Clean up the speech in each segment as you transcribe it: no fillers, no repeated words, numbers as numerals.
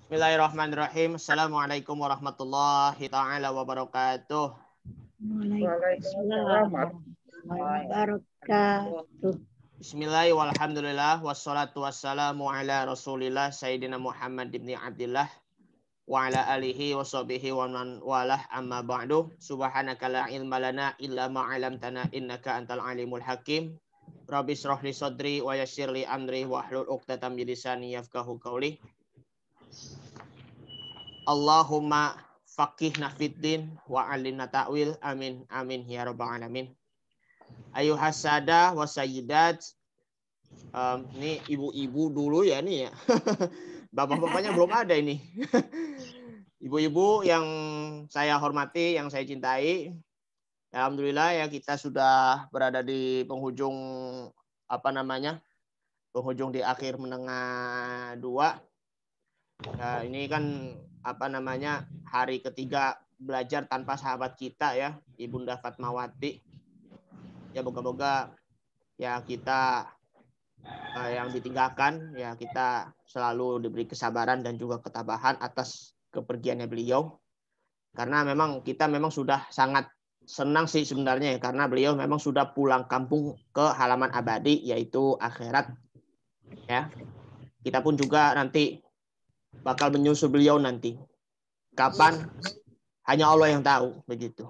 Bismillahirrahmanirrahim. Assalamualaikum warahmatullahi taala wabarakatuh. Waalaikumsalam warahmatullahi wabarakatuh. Bismillah walhamdulillah wassalatu wassalamu ala Rasulillah Sayyidina Muhammad ibn Abdillah wa ala alihi wa sahbihi wa man walah amma ba'du. Subhanaka la ilma lana illa ma 'allamtana innaka antal alimul hakim. Rabbi shrah li sadri wa yassir li amri wa hlul 'uqdatam min lisani yafqahu qawli. Allahumma faqihna fiddin wa 'allimna ta'wil. Amin amin ya rabbal alamin. Ayuhas sada wa sayyidat. Ini ibu-ibu dulu ya nih ya. Bapak-bapaknya belum ada ini. Ibu-ibu yang saya hormati, yang saya cintai. Alhamdulillah ya kita sudah berada di penghujung penghujung di akhir menengah 2. Ya, ini kan hari ketiga belajar tanpa sahabat kita ya, Ibunda Fatmawati. Ya moga-moga ya kita yang ditinggalkan ya kita selalu diberi kesabaran dan juga ketabahan atas kepergiannya beliau. Karena kita memang sudah sangat senang sih sebenarnya ya, karena beliau memang sudah pulang kampung ke halaman abadi yaitu akhirat. Ya. Kita pun juga nanti bakal menyusul beliau nanti. Kapan? Hanya Allah yang tahu begitu.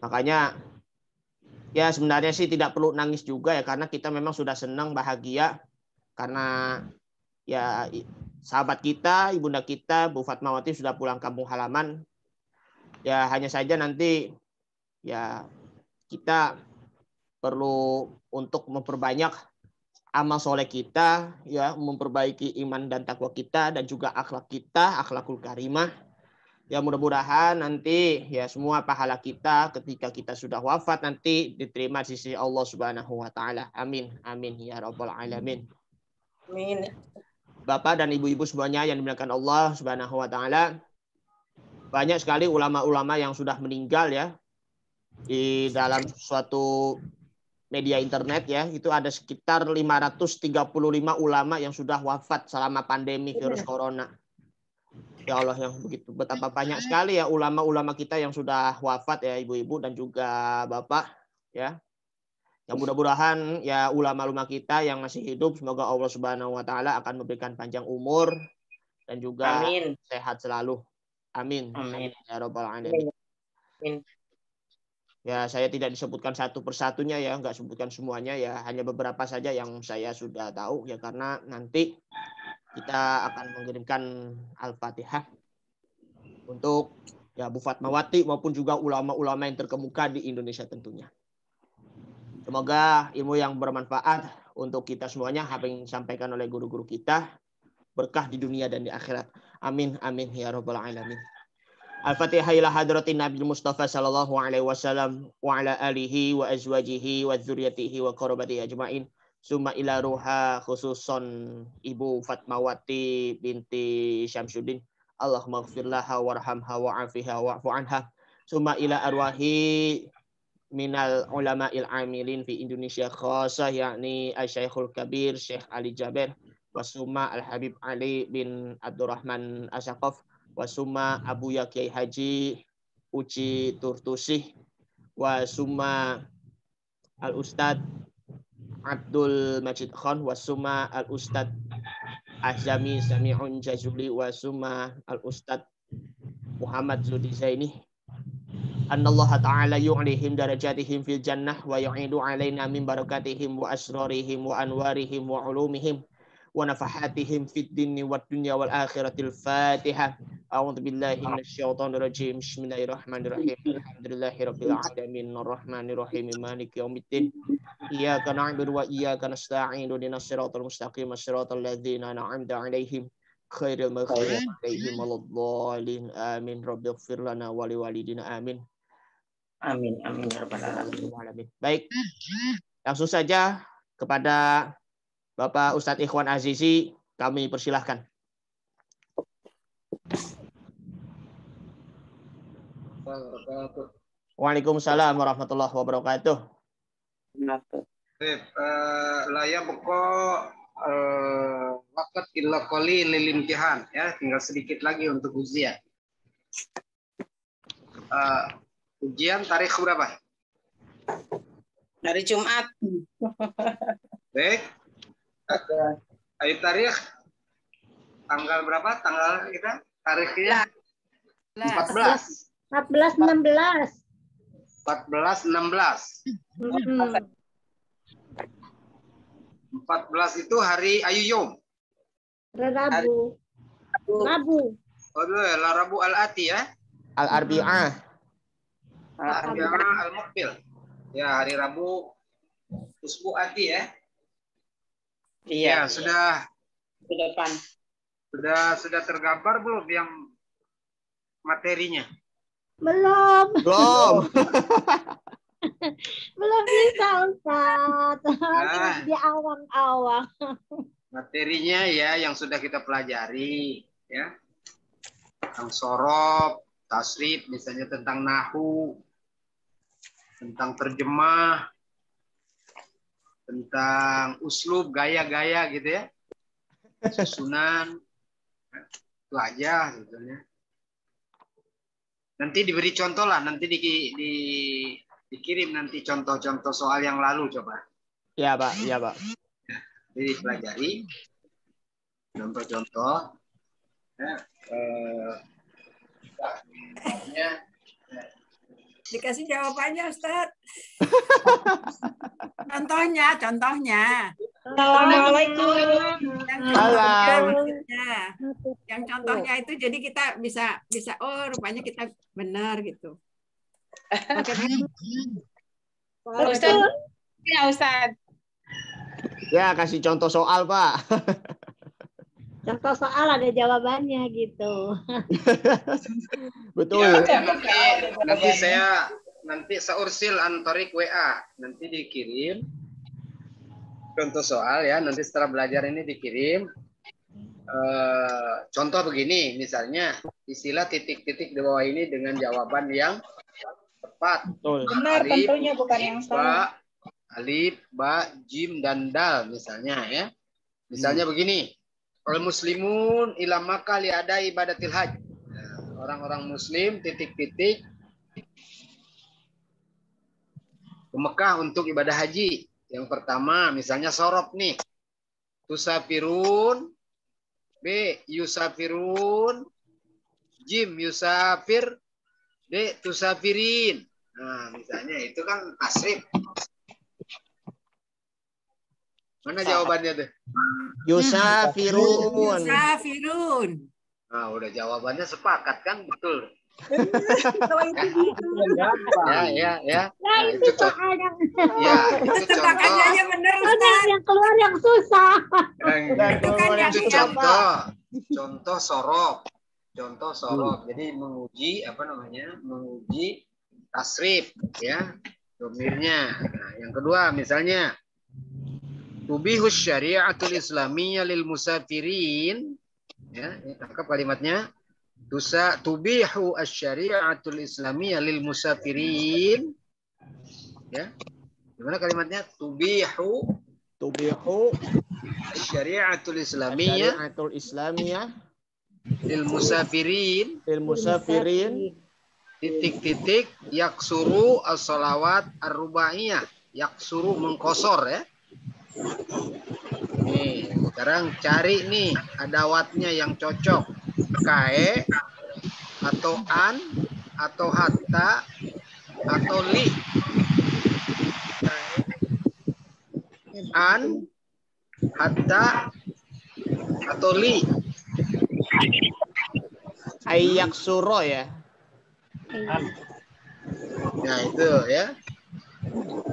Makanya ya sebenarnya sih tidak perlu nangis juga ya, karena kita memang sudah senang bahagia karena ya sahabat kita, ibunda kita Bu Fatmawati sudah pulang kampung halaman. Ya hanya saja nanti ya kita perlu untuk memperbanyak amal soleh kita, ya memperbaiki iman dan takwa kita dan juga akhlak kita, akhlakul karimah. Ya mudah-mudahan nanti ya semua pahala kita ketika kita sudah wafat nanti diterima di sisi Allah Subhanahu wa taala. Amin. Amin ya rabbal alamin. Amin. Bapak dan ibu-ibu semuanya yang dimuliakan Allah Subhanahu wa taala. Banyak sekali ulama-ulama yang sudah meninggal ya. Di dalam suatu media internet ya, itu ada sekitar 535 ulama yang sudah wafat selama pandemi virus corona. Ya Allah, yang begitu betapa banyak sekali ya ulama-ulama kita yang sudah wafat ya ibu-ibu dan juga bapak ya. Yang mudah-mudahan ya ulama-ulama kita yang masih hidup semoga Allah Subhanahu wa taala akan memberikan panjang umur dan juga sehat selalu. Amin. Amin ya rabbal alamin. Ya saya tidak disebutkan satu persatunya ya, nggak sebutkan semuanya ya, hanya beberapa saja yang saya sudah tahu ya, karena nanti kita akan mengirimkan Al-Fatihah untuk ya Bu Fatmawati maupun juga ulama-ulama yang terkemuka di Indonesia tentunya. Semoga ilmu yang bermanfaat untuk kita semuanya apa yang disampaikan oleh guru-guru kita, berkah di dunia dan di akhirat. Amin amin ya rabbal alamin. Al-Fatihah ila hadratin Nabi Mustafa sallallahu alaihi wasallam wa ala alihi wa azwajihi wa dzurriyyatihi wa qarabatihi ajmain. Summa ila ruha khususon Ibu Fatmawati binti Syamsuddin. Allahumma ighfir laha warhamha wa'afiha wa'fu anha. Summa ila arwahi minal ulama'il amilin fi Indonesia khasah yakni Asy-Syekhul Kabir Syekh Ali Jaber wa summa Al-Habib Ali bin Abdurrahman Asyaqaf wa summa Abu Yakyai Haji Uci Turtusi wa summa Al-Ustad Abdul Majid Khan wa summa Al-Ustad Azami Sami'un Jazuli wa summa Al-Ustad Muhammad Zudi Zaini. Anallaha ta'ala yu'lihim darajatihim fil jannah wa yu'idu alaina min barakatihim wa asrarihim wa anwarihim wa ulumihim wa nafahatihim fid dinni wad dunya wal akhiratil Fatihah. A'udzu billahi minasyaitonir rajim. Bismillahirrahmanirrahim. Alhamdulillahirabbil alamin arrahmanir rahim maliki yaumiddin. Iyyaka na'budu wa iyyaka nasta'in. Ihdinas siratal mustaqim siratal ladzina an'amta 'alaihim khairil maghdubi 'alaihim waladdallin. Amin. Rabbighfir lana wa liwalidina. Amin. Amin amin ya rabbal alamin. Baik. Langsung saja kepada Bapak Ustadz Ikhwan Azizi kami persilahkan. Waalaikumsalam warahmatullahi wabarakatuh. Laya pokok waqt illa qali lil imtihan, ya, tinggal sedikit lagi untuk ujian. Ujian tarikh berapa? Hari Jumat. Baik. Ayo tarikh tanggal berapa? Tanggal kita tarikhnya 14. 14, 16. 14, 16. 14 itu hari Ayyum. Rabu. Rabu. Oh, Rabu al-Ati ya. Al-Arbi'ah. Al-Arbi'ah al-Muqbil. Ya, hari Rabu usbu Ati ya. Iya, sudah Di depan. sudah tergambar belum yang materinya? Belum. Belum. Belum bisa, Ustaz. Di awang-awang. Materinya ya yang sudah kita pelajari ya. Tentang sorob, tasrif, misalnya tentang nahu, tentang terjemah, tentang uslub, gaya-gaya gitu ya. Susunan, itu aja sebetulnya. Nanti diberi contoh lah, nanti dikirim nanti contoh-contoh soal yang lalu coba. Ya, Pak. Ya, Pak. Jadi pelajari contoh-contoh. Ya, Dikasih jawabannya, Ustaz. Contohnya. Assalamualaikum. Yang contohnya itu jadi kita bisa oh rupanya kita benar gitu. Ustaz. Ya, Ustaz. Ya, kasih contoh soal, Pak. Contoh soal ada jawabannya gitu. Betul. ya, nanti saya ursil antorik WA, nanti dikirim contoh soal ya, nanti setelah belajar ini dikirim. Contoh begini, misalnya istilah titik-titik di bawah ini dengan jawaban yang tepat. Betul. Benar, tentunya bukan yang salah. Alif, ba, jim, dan dal misalnya ya. Misalnya begini, al muslimun ila Makkah li ada ibadatil haji. Orang-orang muslim titik-titik ke Mekah untuk ibadah haji. Yang pertama misalnya sorob nih. Tusafirun, B yusafirun, jim yusafir, D tusafirin. Nah, misalnya itu kan tasrif. Mana jawabannya tuh? Yusafirun. Nah, udah jawabannya sepakat kan? Betul. Kalau itu gitu. Ya. Nah, Nah, itu soal yang itu Tebakannya contoh. aja bener, Ustaz. yang keluar yang susah. Itu kan yang Itu contoh sorob. Contoh sorob. Jadi menguji menguji tasrif ya, domirnya. Nah, yang kedua misalnya tubihus syari'atul islamiyah lil musafirin. Ya, ini tangkap kalimatnya. Tubihu asy-syari'atul islamiyah lil musafirin. Ya. Gimana kalimatnya? Tubihu asy-syari'atul islamiyah lil musafirin titik-titik yaksuru as-salawat ar-rubaiyah. Yaksuru mengkosor ya. Nih, sekarang cari nih adawatnya yang cocok. Kae atau an atau hatta atau li. An, hatta atau li. Ayak suro ya. Nah itu ya.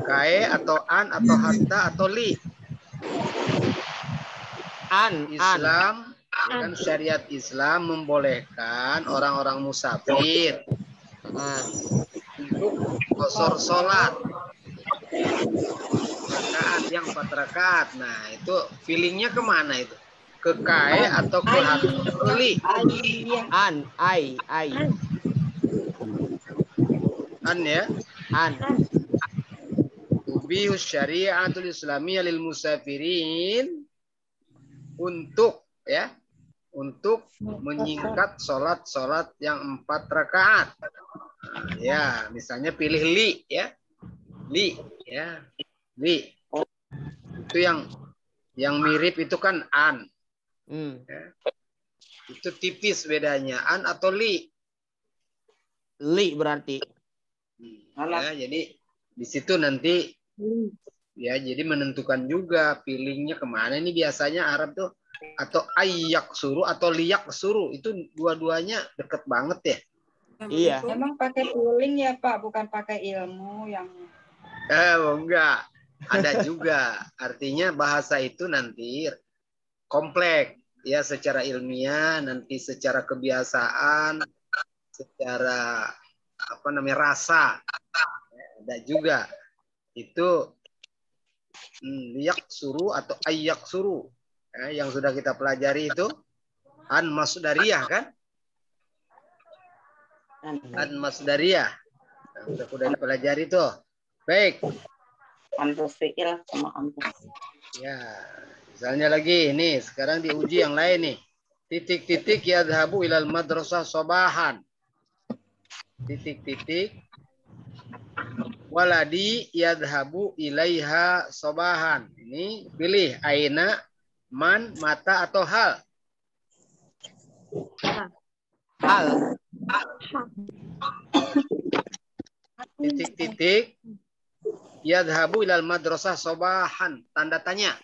Kae atau an atau hatta atau li. Islam dan syariat Islam membolehkan orang-orang musafir untuk qasar sholat rakaat yang 4 rakaat. Nah itu feelingnya kemana itu? Ke kae atau ke li? An ya. Tubihus syari'atul islamiyah lil musafirin untuk ya, untuk menyingkat sholat yang 4 rakaat. Nah, ya, misalnya pilih li ya. Li ya. Li. Itu yang mirip itu kan an. Ya. Itu tipis bedanya, an atau li. Li berarti. Ya, jadi di situ nanti ya, jadi menentukan juga pilihnya kemana. Ini biasanya Arab tuh atau ayak suruh atau liyak suruh, itu dua-duanya deket banget ya. Iya. Emang pakai feeling ya Pak, bukan pakai ilmu yang Enggak. Ada juga. Artinya bahasa itu nanti kompleks ya, secara ilmiah, nanti secara kebiasaan, secara apa namanya rasa. Ada juga. Itu liyak suruh atau ayak suruh. Yang sudah kita pelajari itu an masdariyah kan? An masdariyah. Nah, sudah dipelajari tuh. Baik. antus fiil sama antus. Ya, misalnya lagi ini sekarang diuji yang lain nih. Titik-titik yadhabu ilal madrasah sobahan. Titik-titik waladi yadhabu ilaiha sobahan. Ini pilih aina, man, mata atau hal. Hal. Titik-titik yadhabu ilal madrasah sobahan. Tanda tanya.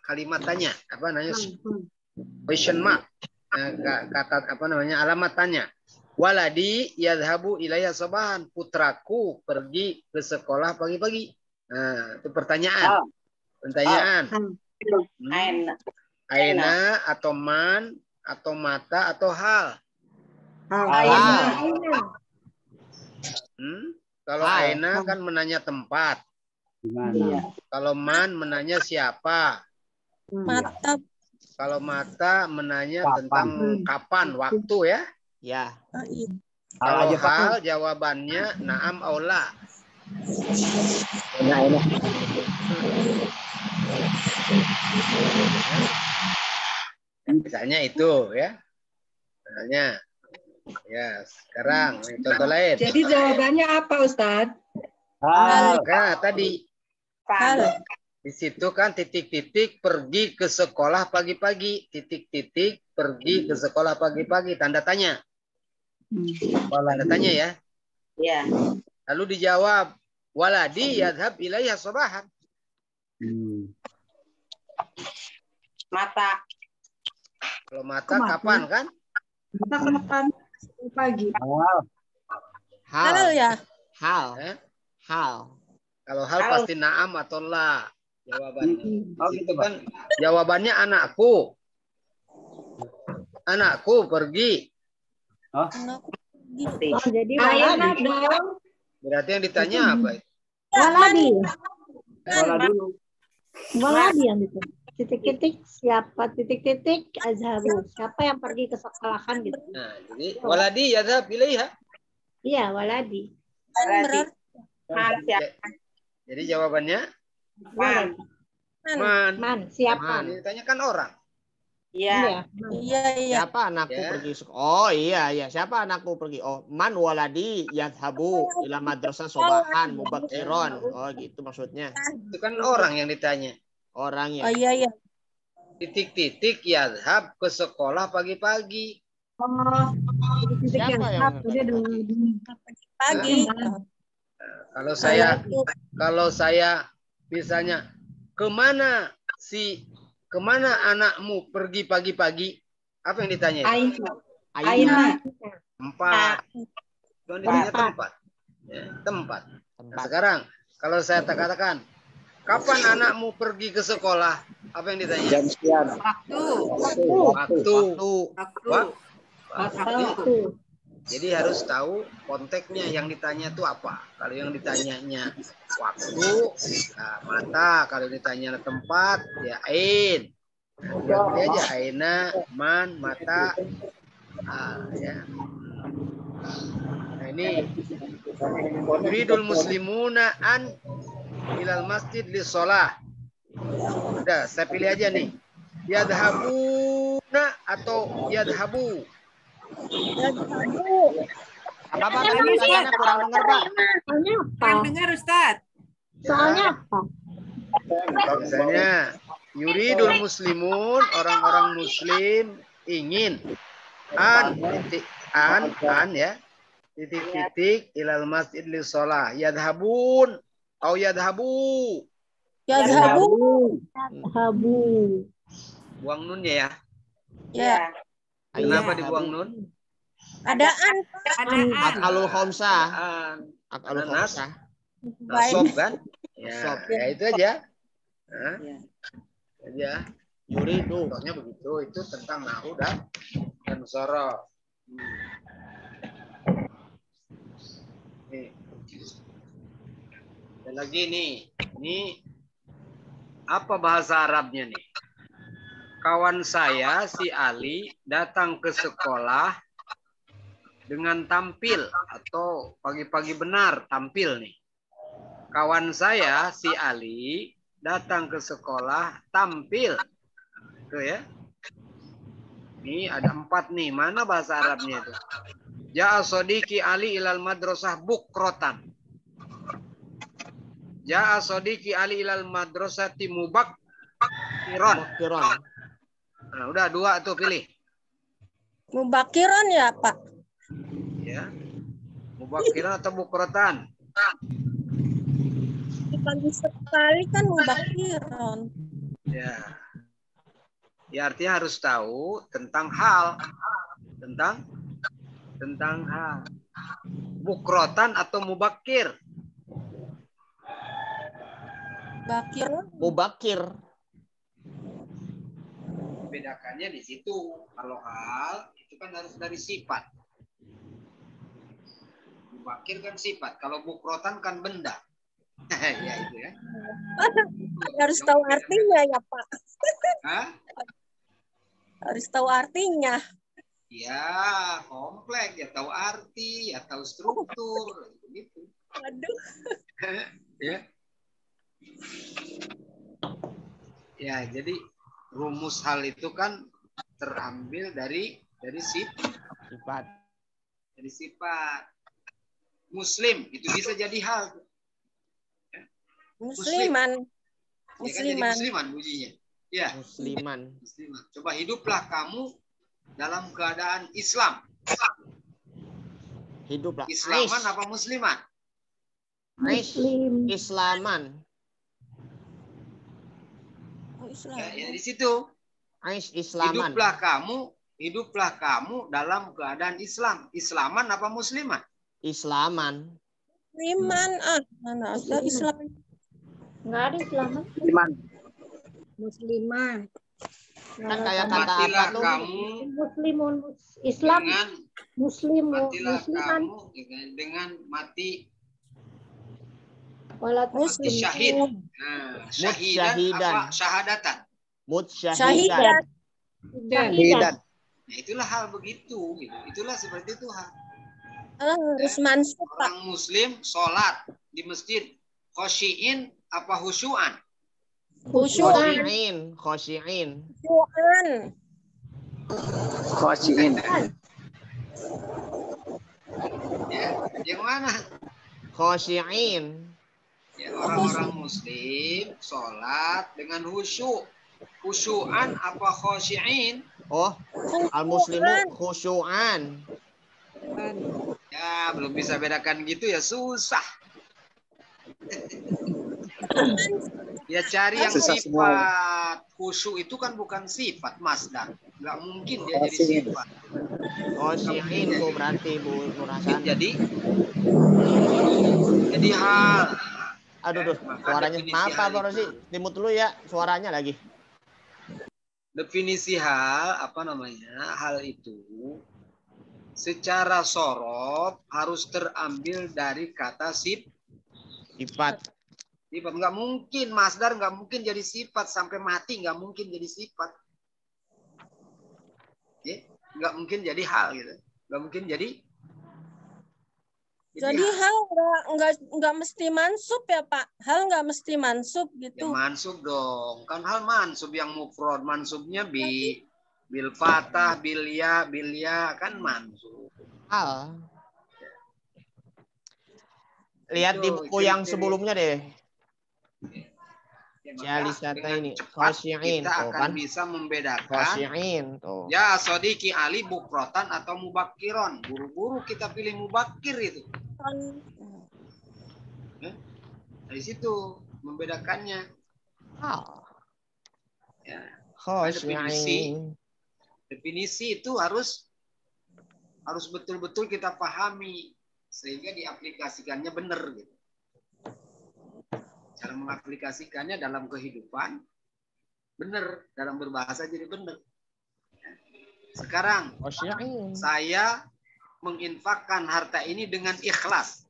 Kalimat tanya. Apa namanya? Question mark. Kata apa namanya? Alamat tanya. Waladi yadhabu ilaiha sobahan. Putraku pergi ke sekolah pagi-pagi. Nah, itu pertanyaan. Pertanyaan. Aina atau man atau mata atau hal. Kalau aina kan menanya tempat. Kalau man menanya siapa. Mata. Kalau mata menanya tentang kapan, waktu ya. Ya. Kalau hal jawabannya na'am au la. Misalnya itu ya. Misalnya ya, sekarang contoh lain. Jadi jawabannya apa Ustadz? Nah, tadi Hal. di situ kan titik-titik pergi ke sekolah pagi-pagi, titik-titik pergi ke sekolah pagi-pagi, tanda tanya. Tanda tanya ya. Iya. Lalu dijawab waladi yadhab ilaiha sobahan. Mata. Kalau mata kapan kan? Mata kapan? Pagi. Hal. Hal ya. Hal. Eh? Hal. Kalau hal pasti na'am atau la jawabannya. Itu kan jawabannya anakku. Anakku pergi. Jadi waladi. Berarti yang ditanya apa? Waladi. Waladi. Waladi yang itu. Titik-titik siapa, titik-titik azhabu. Siapa yang pergi ke sekolahan gitu. Nah, jadi waladi yadhab ilaiha. Iya, waladi. Jadi jawabannya Waladi. Man, siapa? Man, ini ditanyakan orang. Iya. Iya. Siapa anakku pergi sekolah? Oh iya. Siapa anakku pergi? Oh, man waladi yadhabu ila madrasah sobahan mubakiron. Oh gitu maksudnya. Itu kan orang yang ditanya. Orang Oh ya. iya. Titik-titik yadhab ke sekolah pagi-pagi. Siapa yang Pagi. Kalau saya misalnya kemana anakmu pergi pagi-pagi, apa yang ditanya? Aina. Tempat. Yang ditanya tempat. Ya, tempat. Nah, sekarang kalau saya katakan kapan anakmu pergi ke sekolah, apa yang ditanya? Jam sekian. Waktu. Jadi harus tahu konteksnya yang ditanya itu apa. Kalau yang ditanyanya waktu, nah, mata. Kalau ditanya tempat, ya ain. Nah, aja aina, man, mata. Ya. Nah, ini yuridul muslimuna an ilal masjid li sholah. Udah, saya pilih aja nih. Yadhabuna atau yadhabu? Yadhabu. Apa tadi pertanyaannya kurang dengar, Pak? Soalnya apa? Kurang dengar, Ustaz. Soalnya apa? Misalnya yuridul muslimun, orang-orang muslim ingin an ya titik-titik ilal masjid li sholah yadhabun atau yadhabu. Yadhabu. Habu. Buang nunnya ya. Ya. Kenapa Iya, dibuang nun? Adaan. Adaan. Akalul khomsah. An. Akalul Ananas. khomsah. Nasab kan? Ya, Nasab. ya itu aja. Hah? Aja. Yuridu. Contohnya begitu, itu tentang nahu dan sorof. Nih. Dan lagi nih, ini apa bahasa Arabnya nih? Kawan saya si Ali datang ke sekolah dengan tampil atau pagi-pagi benar tampil nih. Kawan saya si Ali datang ke sekolah tampil. Tuh ya. Ini ada 4 nih. Mana bahasa Arabnya itu? Ja'a sodiki Ali ilal madrasah bukrotan. Ja'a sodiki Ali ilal madrasati mubakkiron. Kiron. Nah, udah 2 tuh pilih. Mubakiron ya, Pak? Ya. Mubakkiron atau bukrotan? Pagi sekali kan mubakiron. Ya. Ya artinya harus tahu tentang hal. Tentang hal. Bukrotan atau mubakir? Bakiron. Mubakir. Bedakannya di situ. Kalau hal itu kan harus dari sifat. Mubakir kan sifat. Kalau bukrotan kan benda. Ya itu ya. Harus tahu artinya ya, Pak. Hah? Harus tahu artinya. Ya, kompleks. Ya tahu arti, ya tahu struktur. Gitu. Aduh. Ya. Ya, jadi rumus hal itu kan terambil dari Sifat. dari sifat. Muslim itu bisa jadi hal. Musliman. Ya kan jadi musliman bunyinya. Ya. Musliman. Musliman. Coba hiduplah kamu dalam keadaan Islam. Hiduplah. Islaman apa musliman? Muslim. Islaman. Oh, Islam. Ya, di situ. Islaman. Hiduplah kamu dalam keadaan Islam. Islaman apa musliman? Islaman. Musliman. Mana ada Islam? Enggak ada Islam. Musliman. Kan kayak kata apa Matilah tuh? kamu Muslimun. Islam. dengan Muslim. matilah Musliman. kamu dengan mati Walat mati syahid. Nah, syahidan Mutsyahidan. apa? Syahadatan. Mutsyahidan. Syahidan. Nah, itulah hal begitu. Gitu. Itulah seperti itu hal. Harus mansub, Pak. Orang Muslim sholat di masjid khosyiin apa husyuan? Khusyuan. Khosyiin. Khusyuan. Ya, yang mana? Khosyiin. Ya, orang-orang Muslim sholat dengan khusyuk. Khusyuan apa khosyiin? Oh, al-muslimu khusyu'an. Ya, belum bisa bedakan gitu ya susah. Ya cari yang sifat. Khusyuk itu kan bukan sifat, Masdar. Nggak mungkin dia jadi sifat. Khosyiin tuh berarti Bu Nurasan. Jadi hal. Aduh, suaranya. Maaf Pak Rosi, timut dulu ya suaranya lagi. Definisi hal, apa namanya? Hal itu secara sorof harus terambil dari kata Sifat. sifat. Nggak mungkin, masdar nggak mungkin jadi sifat sampai mati, nggak mungkin jadi sifat. Ya, nggak mungkin jadi hal gitu. Nggak mungkin jadi Jadi hal nggak mesti mansub ya Pak? Hal nggak mesti mansub Ya gitu. mansub dong. Kan hal mansub yang mufrad. Mansubnya bil fatah, bil ya kan mansub. Hal. Lihat di Itu buku yang ciri-ciri. sebelumnya deh. Ya, maka Jalisata dengan ini. cepat Khosyi'in kita tuh akan kan. bisa membedakan Khosyi'in tuh. ya sodiki Ali bukrotan atau mubakiron. Buru-buru kita pilih mubakir itu. Dari situ membedakannya. Hal. Ya. Khosyi'in. Definisi itu harus betul-betul kita pahami sehingga diaplikasikannya benar gitu. Cara mengaplikasikannya dalam kehidupan benar, dalam berbahasa jadi benar. Sekarang Khosyi'in. saya menginfakkan harta ini dengan ikhlas.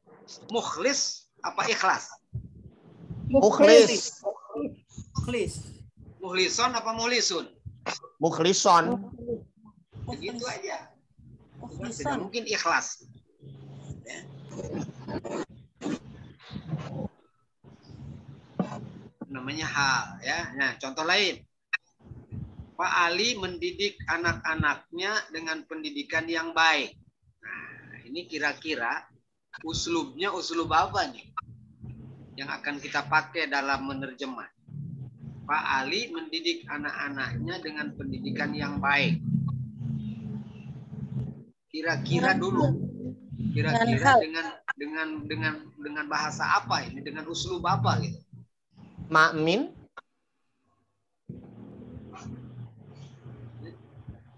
Mukhlis apa ikhlas? Mukhlis. Mukhlis. Muhlison apa muhlisun? Mukhlison. Begitu aja. Bukan, tidak Mukhlisan. mungkin ikhlas. Ya. Namanya hal ya. Nah, contoh lain. Pak Ali mendidik anak-anaknya dengan pendidikan yang baik. Nah, ini kira-kira uslubnya uslub apa nih? Yang akan kita pakai dalam menerjemah. Pak Ali mendidik anak-anaknya dengan pendidikan yang baik. Kira-kira dulu. Kira-kira dengan bahasa apa ini? Dengan uslub apa gitu? Ma'min.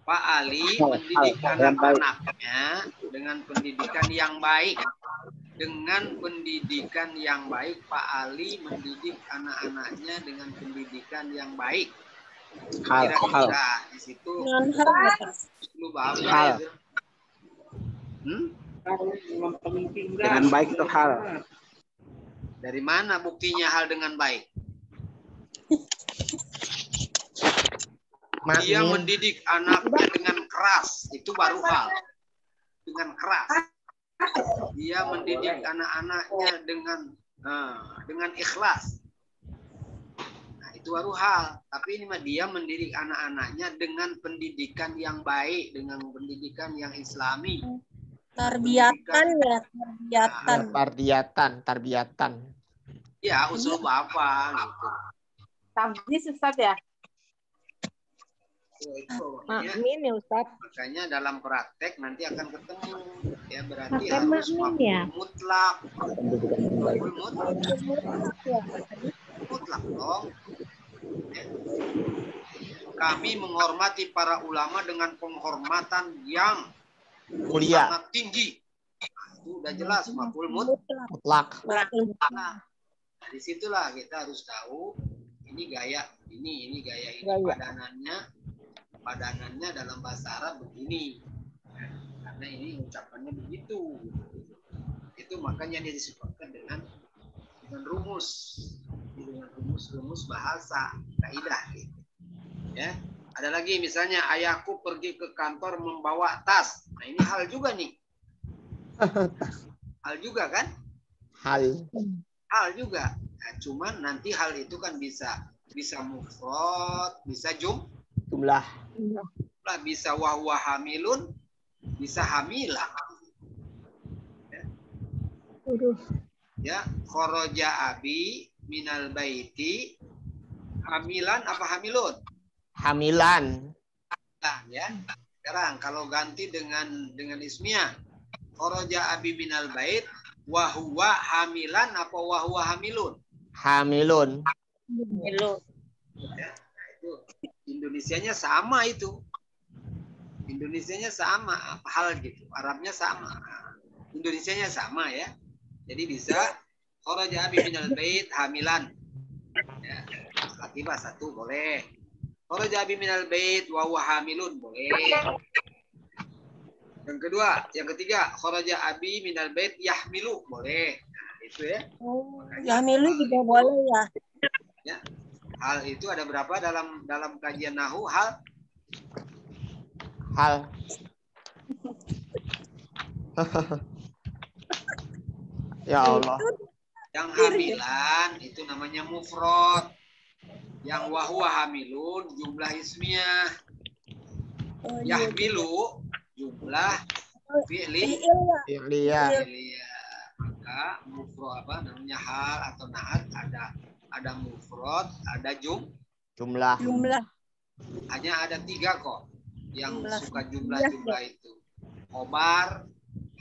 Pak Ali mendidik anak-anaknya dengan pendidikan yang baik. Dengan pendidikan yang baik, Pak Ali mendidik anak-anaknya dengan pendidikan yang baik. Kira-kira di situ Dengan hal ya, Pak? uslub apa Hal. itu? Dengan baik itu hal. Dari mana buktinya hal dengan baik? Dia Ma'min. mendidik anaknya dengan keras, itu baru hal. Dengan keras. Dia mendidik anak-anaknya dengan ikhlas. Nah, itu baru hal. Tapi ini mah dia mendidik anak-anaknya dengan pendidikan yang baik, dengan pendidikan yang islami. Tarbiyatan ya, tarbiyatan. Tarbiyatan. Ya, usul apa gitu. Tabdis Ustaz ya? Itu Makmin ya Ustaz. makanya dalam praktek nanti akan ketemu ya berarti Pakai harus makmin ya? mutlak. Pendidikan yang baik. Mutlak dong. Ya. Kami menghormati para ulama dengan penghormatan yang Mulia. sangat tinggi. Nah, itu udah jelas maf'ul Mutlak. Nah, dari situlah kita harus tahu ini gaya ini gaya ini padanannya dalam bahasa Arab begini. Karena ini ucapannya begitu. Itu makanya dia disebutkan dengan rumus. Dengan rumus bahasa kaidah gitu. Ya. Ada lagi misalnya ayahku pergi ke kantor membawa tas. Nah, ini hal juga nih. Hal juga kan? Hal juga. Nah, cuman nanti hal itu kan bisa mufrad, bisa Jumlah. bisa wahwa hamilun, bisa hamilah. Ya, kharaja abi minal baiti. Hamilan apa hamilun? Hamilan. Nah, ya. Sekarang kalau ganti dengan ismiyah. Kharaja abi minal bait wa huwa hamilan apa wa huwa hamilun? Hamilun. Ya, nah itu Indonesianya sama itu. Indonesianya sama hal gitu. Arabnya sama. Indonesianya sama ya. Jadi bisa kharaja abi minal bait hamilan. Ya, laki bah satu boleh. Kharaja abi minal bait wa huwa hamilun boleh. Yang ketiga, kharaja abi minal bait yahmilu boleh. Nah, itu ya. Yahmilu juga boleh ya. Ya. Hal itu ada berapa dalam kajian nahu hal? Ya Allah. Yang hamilan itu namanya mufrad. Yang wahwa hamilun jumlah ismiyah. Yahmilu jumlah fi'li. Iya. Maka mufrad apa namanya hal atau naat ada mufrad, ada Jumlah. hanya ada 3 kok yang suka jumlah-jumlah itu. Khobar,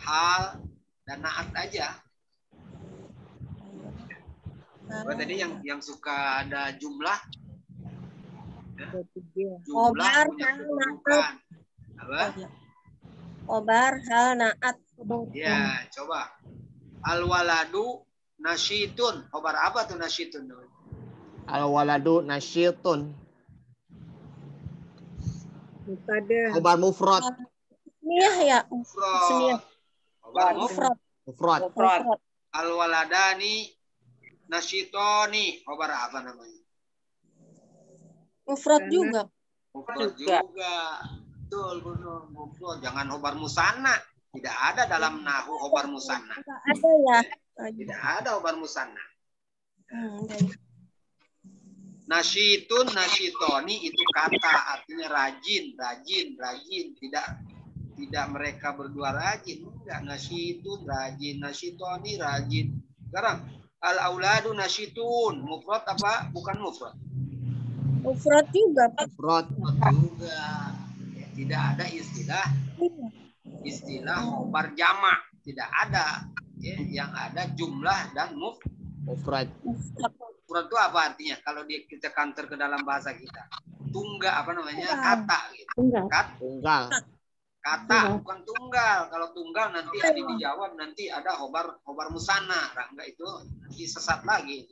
hal, dan naat aja. Apa tadi yang suka ada jumlah? Jumlah punya kedudukan. Apa? Khobar, hal, naat. Ya, coba. Al-waladu nasyitun. Khobar apa tuh nasyitun? Al-waladu nasyitun. Mubtada. Khobar mufrad. Ismiyah ya. Mufrad. Ismiyah. Khobar Mufrad. Mufrad. Al-waladani nasyitoni. Khobar apa namanya? Mufrad juga. Mufrad juga. Betul, betul. Mufrad. Jangan khobar musanna. Tidak ada dalam nahu khobar musanna. Tidak ada ya. Tidak ada khobar musanna. Baik. Nasyitun, nasyitoni itu kata, artinya rajin. Tidak mereka berdua rajin. Enggak, nasyitun rajin, nasyitoni rajin. Sekarang al-auladu nasyitun, mufrad apa? Bukan mufrad. Mufrad juga, Pak. Mufrad juga. Ya, tidak ada istilah khobar jamak. Tidak ada. Ya, yang ada jumlah dan mufrad. Mufrad itu apa artinya? Kalau kita counter ke dalam bahasa kita, tunggal apa namanya? Kata. Gitu. Tunggal. Kata bukan tunggal. Kalau tunggal nanti ada dijawab nanti ada khobar musanna. Enggak, itu nanti sesat lagi.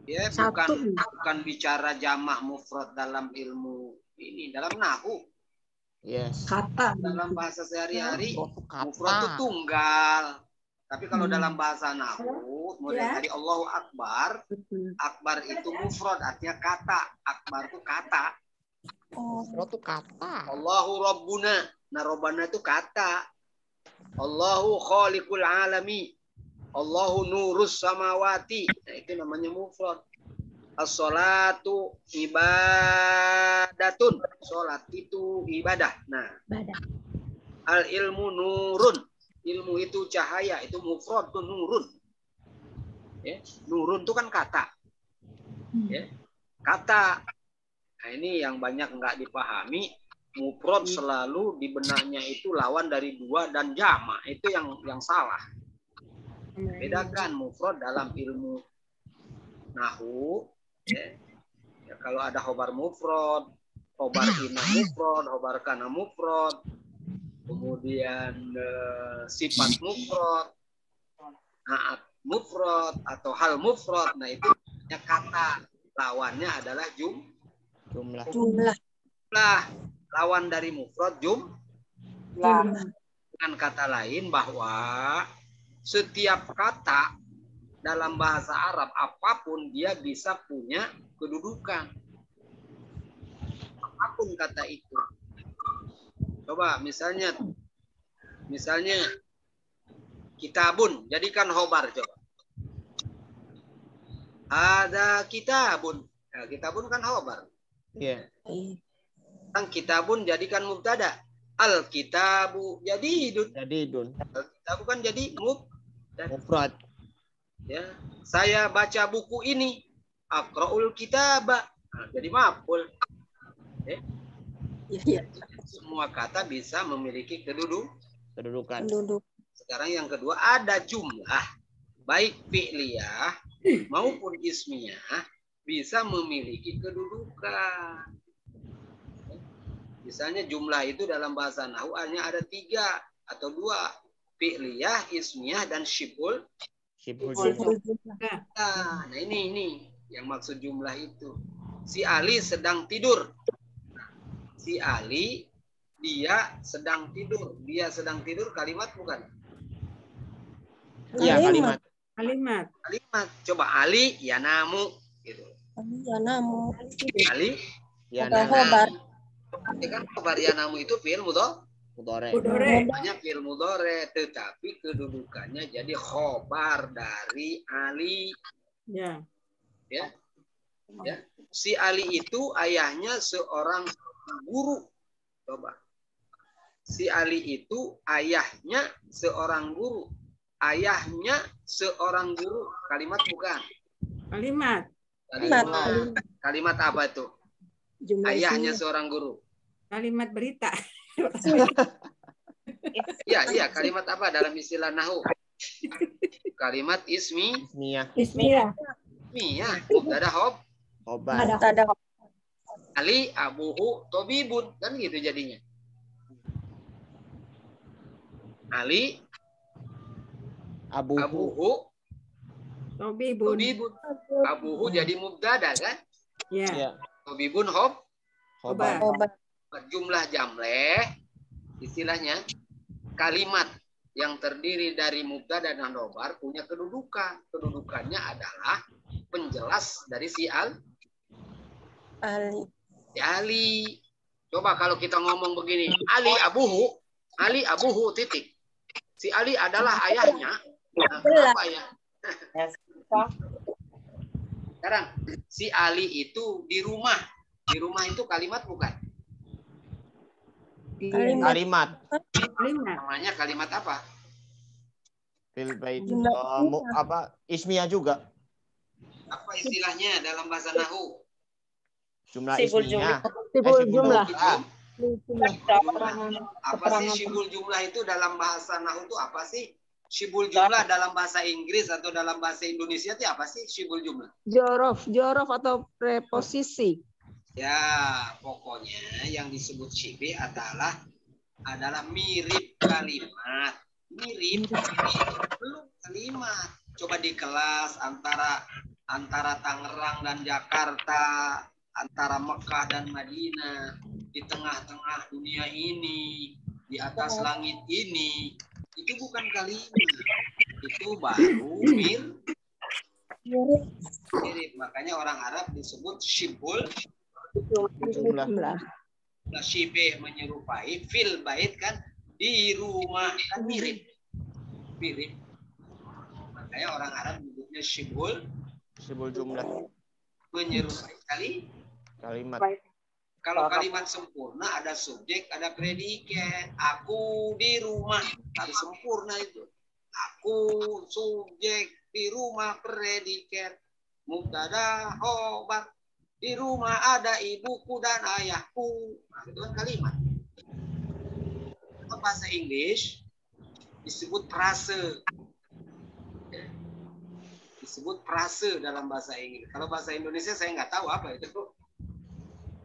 Ya bukan bicara jamak mufrad dalam ilmu ini, dalam nahu. Yes. Kata. Dalam bahasa sehari-hari mufrad itu tunggal. Tapi kalau dalam bahasa nahu, mulai dari Allahu Akbar, Akbar itu mufrad, artinya kata. Akbar itu kata. Mufrad itu kata. Allahu Rabbuna. Nah, Rabbana itu kata. Allahu Khaliqul Alami. Allahu Nurus Samawati. Nah, itu namanya mufrad. As-salatu ibadatun. Salat itu ibadah. Nah, al-ilmu nurun. Ilmu itu cahaya, itu mufrad tuh nurun. Ya, nurun itu kan kata. Ya, kata. Nah, ini yang banyak nggak dipahami. Mufrad selalu di benaknya itu lawan dari 2 dan jamak. Itu yang salah. Bedakan mufrad dalam ilmu nahu. Ya, kalau ada khobar mufrad, khobar ina mufrad, khobar kana mufrad. Kemudian sifat mufrad, naat mufrad atau hal mufrad, nah itu kata, lawannya adalah jumlah. Lawan dari mufrad jumlah. Dengan kata lain bahwa setiap kata dalam bahasa Arab apapun dia bisa punya kedudukan. Apapun kata itu. Coba misalnya kitabun, jadikan khobar coba. Ada kitabun. Nah, kitabun kan khobar. Iya. Tang kitabun jadikan mubtada. Al kitabu jadidun. Al kitabu kan jadi mufrad. Ya, saya baca buku ini. Aqraul kitaba. Nah, jadi maf'ul. Ya. Semua kata bisa memiliki kedudukan. Sekarang yang kedua ada jumlah. Baik fi'liyah maupun ismiyah bisa memiliki kedudukan. Misalnya jumlah itu dalam bahasa nahwu hanya ada 3 atau 2. Fi'liyah, ismiyah, dan syibhul. Nah ini yang maksud jumlah itu. Si Ali sedang tidur. Si Ali dia sedang tidur. Dia sedang tidur kalimat bukan? Iya, kalimat. Coba Ali yanamu gitu. Yanamu. Ali yanamu. Khobar. Kan khobar yanamu itu fi'il mudhari. Mudhari. Mudhari. Namanya fi'il mudhari, tetapi kedudukannya jadi khobar dari Ali. Ya. Ya. Si Ali itu ayahnya seorang guru. Coba. Si Ali itu ayahnya seorang guru. Ayahnya seorang guru. Kalimat bukan? Kalimat. Kalimat apa itu? Jumlah Ayahnya isinya. seorang guru. Kalimat berita. Iya, kalimat apa dalam istilah nahwu? Kalimat Ismiyah. Ismiyah. ismiyah. Mubtada Khobar. Ada Ali abuhu tobibun, kan gitu jadinya. Ali Abuhu. abuhu Tobibun. tobibun. Abuhu jadi mubtada kan? Ya. Ya. Tobibun Khobar. obat. jumlah jamleh, istilahnya kalimat yang terdiri dari mubtada dan khobar punya kedudukan. Kedudukannya adalah penjelas dari si Ali. Coba kalau kita ngomong begini, Ali abuhu titik. Si Ali adalah ayahnya. Nah, kenapa ya? Sekarang si Ali itu di rumah. Di rumah itu kalimat bukan? Kalimat. Namanya kalimat apa? Fil bait. Jumlah Apa? Ismiyah juga. Apa istilahnya dalam bahasa nahwu? Jumlah Sibul ismiyah. Sibul jumlah. Apa sih syibul jumlah itu dalam bahasa nahwu itu apa sih? Syibul jumlah dalam bahasa Inggris atau dalam bahasa Indonesia itu apa sih syibul jumlah? Jorof atau preposisi. Ya, pokoknya yang disebut syibih adalah mirip kalimat. Mirip belum kalimat. Coba di kelas antara Tangerang dan Jakarta, antara Mekah dan Madinah, di tengah-tengah dunia ini, di atas langit ini, itu bukan kalimat. Itu baru mirip. Makanya orang Arab disebut syibul Jumlah. syibih menyerupai, fil bait kan di rumah, kan mirip. Makanya orang Arab menyebutnya syibul jumlah. menyerupai Kalimat. Kalau kalimat sempurna ada subjek, ada predikat. Aku di rumah, harus sempurna itu. Aku subjek di rumah, predikat. Mubtada khobar. Di rumah ada ibuku dan ayahku. Nah, itu kan kalimat. Kalau bahasa Inggris disebut frase. Disebut frase dalam bahasa Inggris. Kalau bahasa Indonesia saya nggak tahu apa itu.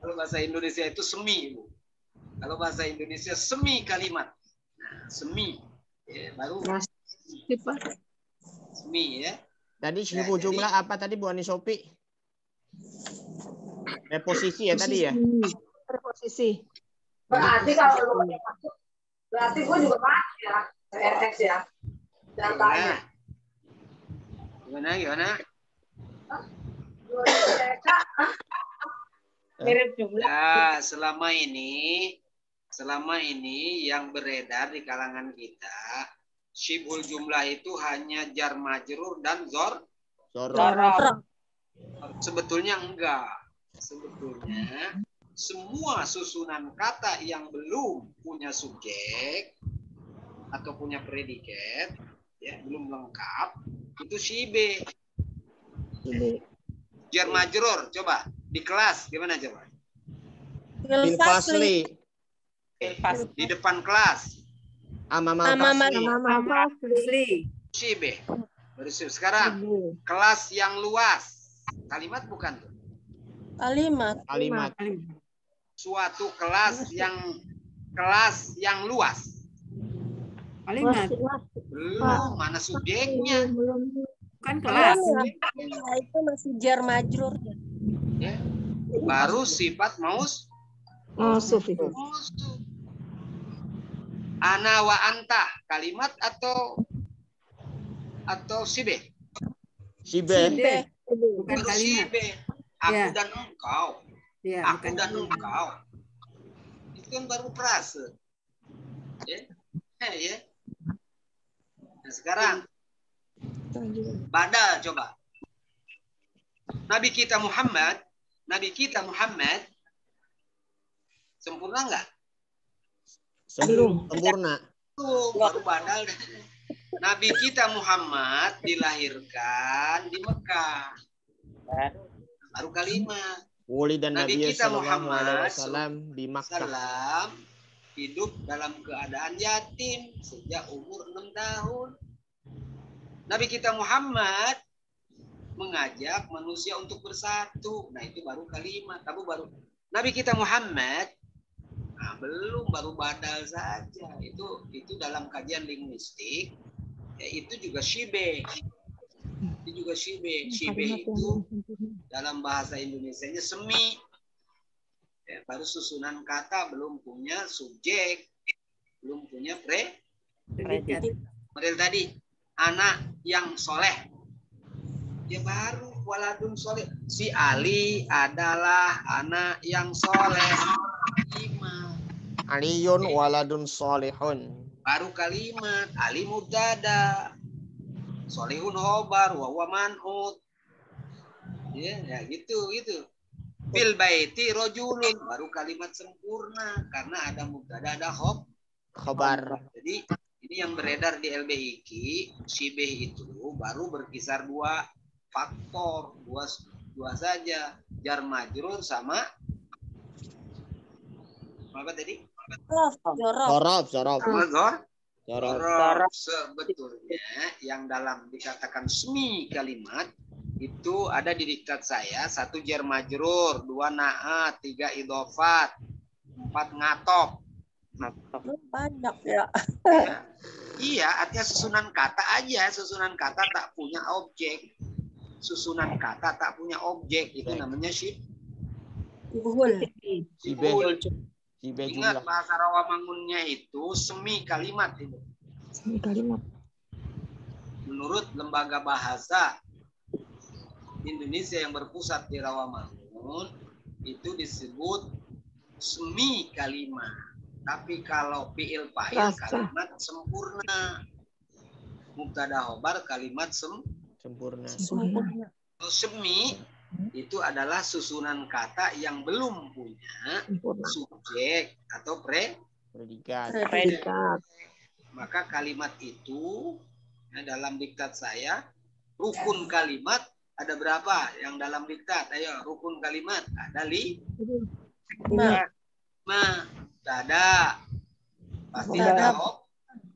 Kalau bahasa Indonesia itu semi. Kalau bahasa Indonesia semi kalimat. Nah, semi. Ya, baru semi ya. Tadi syibul jumlah apa tadi Bu Ani Sopi? Preposisi ya tadi ya? Preposisi. Berarti kalau lu berarti gue juga masuk ya. RX ya. Jangan tanya. Gimana? Mirip jumlah. Ya, selama ini yang beredar di kalangan kita, syibul jumlah itu hanya jar majrur dan Zorof. Sebetulnya enggak. Sebetulnya semua susunan kata yang belum punya subjek atau punya predikat, ya, belum lengkap, itu syibih. Jar majrur, coba di kelas gimana coba? Bil fasli. Di depan kelas. Amamal fasli. Syibih. Sekarang kelas yang luas. Kalimat bukan tuh. Kalimat. Suatu kelas yang luas. Kalimat. Belum, mana subjeknya? Kan kelas. Itu masih jar majrur. Ya. Baru sifat Mausuf. Ana wa anta, kalimat atau syibih? Syibih. Bukan Baru kalimat. syibih. Aku Ya. dan engkau. Ya, Aku bukan dan kalimat. engkau. Itu kan baru frase. Ya. Nah, sekarang badal coba. Nabi kita Muhammad sempurna nggak? Sempurna. Tuh, baru badal. Nabi kita Muhammad dilahirkan di Mekah. Baru kalimat. Dan Nabi Nabi kita Sallallahu Alaihi Muhammad Wasallam di Makkah. Salam hidup dalam keadaan yatim sejak umur 6 tahun. Nabi kita Muhammad mengajak manusia untuk bersatu. Nah, itu baru kalimat. Nabi kita Muhammad baru badal saja. Itu dalam kajian linguistik, ya, itu juga shibe. Shibe itu dalam bahasa Indonesianya semi. Ya, baru susunan kata, belum punya subjek, belum punya predikat. Model tadi, anak yang soleh. Ya baru waladun soleh. Si Ali adalah anak yang soleh. Aliyun waladun solehun. Baru kalimat. Ali mubtada. Solehun khobar. Wawa man'ud. Ya gitu. Fil baiti rojulun. Baru kalimat sempurna. Karena ada mubtada, ada Khobar. Jadi ini yang beredar di LBIQ. Shibeh itu baru berkisar 2 faktor. Dua saja. Jar majrur sama apa tadi? Sorof. Sebetulnya yang dalam dikatakan semi kalimat itu ada di diktat saya. 1 jar majrur, 2 naat, 3 idhofat, 4 ngatop. Banyak ya. Iya, artinya susunan kata aja. Susunan kata tak punya objek. Itu namanya Buhul. sibul. Ingat bahasa Rawamangunnya itu semi kalimat itu. Menurut Lembaga Bahasa Indonesia yang berpusat di Rawamangun itu disebut semi kalimat. Tapi kalau fi'il fa'il kalimat sempurna. Mubtada khobar kalimat Sempurna. Semi itu adalah susunan kata yang belum punya subjek atau Predikat. Maka kalimat itu dalam diktat saya, rukun kalimat ada berapa yang dalam diktat? Ayo, rukun kalimat ada 5. Ada. Pasti ada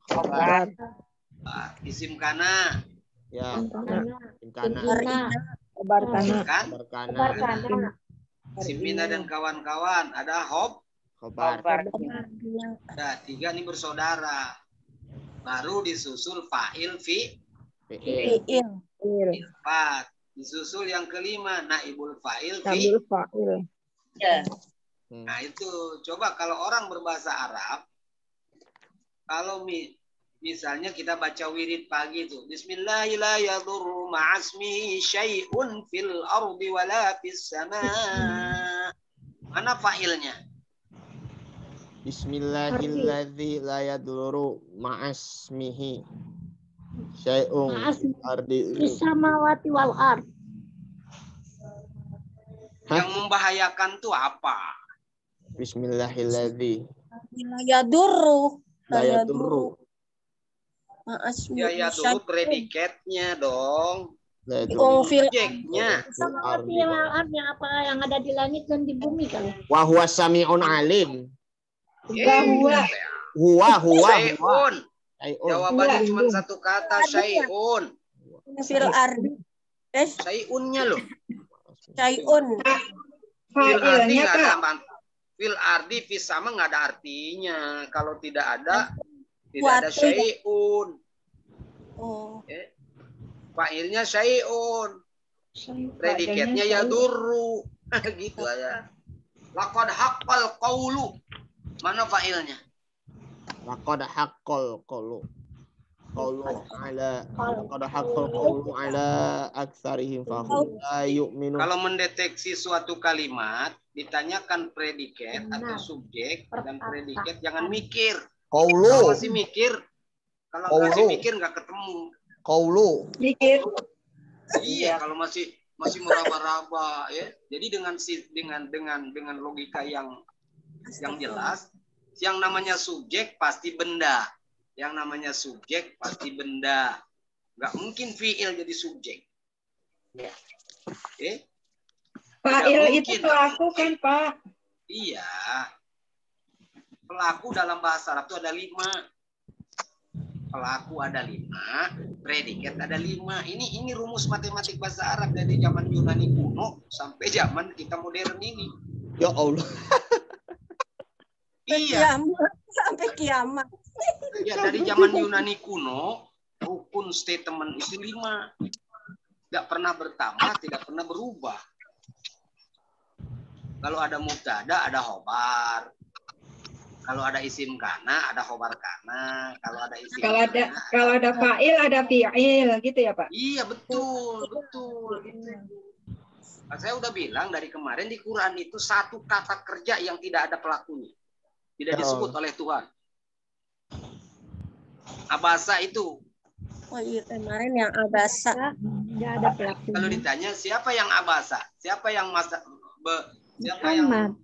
Khobar. Isim kana. Ya. Kana. Khobar kana. Kana. Simina dan kawan-kawan ada Khobar. Nah, 3 ini bersaudara. Baru disusul fa'il Fi'il. 4. Disusul yang kelima naibul fa'il Nah, itu coba kalau orang berbahasa Arab, kalau misalnya kita baca wirid pagi itu, Bismillahirrahmanirrahim, ma'asmihi syai'un fil ardi wala fis sama'. Mana fa'ilnya? Bismillahilladzi la yadurru ma'asmihi syai'un fil ardi Samawati wal ard. Yang membahayakan tuh apa? Bismillahilladzi Ya duru. la yadurru. Ya dulu predikatnya dong. La yadurru. Subjeknya. Samawati wal ard yang apa yang ada di langit dan di bumi kali. Wa huwa sami'un alim. Huwa. Syai'un. Syai'un. Jawabannya cuma satu kata, syai'un. Fil ardi. Syai'unnya loh. Syai'un. Fil ardi nggak ada. Fil ardi fis sama nggak ada artinya. Kalau tidak ada syai'un. Fa'ilnya syai'un. Predikatnya ya duru. Gitu aja. Laqad haqqal qawlu. Mana fa'ilnya? Laqad haqqal qawlu ala aktsarihim fahum la yu'minun. Kalau mendeteksi suatu kalimat, ditanyakan predikat atau subjek dan predikat, jangan mikir. Kalau masih mikir, nggak ketemu. Qaulu. Mikir. Iya, kalau masih meraba-raba ya. Jadi dengan logika yang jelas, yang namanya subjek pasti benda. Yang namanya subjek pasti benda. Nggak mungkin fiil jadi subjek. Ya. Fa'il itu pelaku kan, Pak? Iya. Pelaku dalam bahasa Arab itu ada 5. Pelaku ada 5, predikat ada 5. Ini rumus matematik bahasa Arab dari zaman Yunani kuno sampai zaman kita modern ini. Ya Allah. Iya. Sampai kiamat. Ya, dari zaman Yunani kuno, rukun statement itu 5. Tidak pernah bertambah, tidak pernah berubah. Kalau ada mubtada, ada khobar. Kalau ada isim kana, ada khobar kana. Kalau ada fa'il, ada fi'il, gitu ya, Pak? Iya, betul. Saya udah bilang dari kemarin di Quran itu satu kata kerja yang tidak ada pelakunya. Tidak disebut oleh Tuhan. Abasa itu. Oh iya, kemarin yang abasa. Nggak ada pelakunya. Kalau ditanya siapa yang abasa? Siapa yang Muhammad.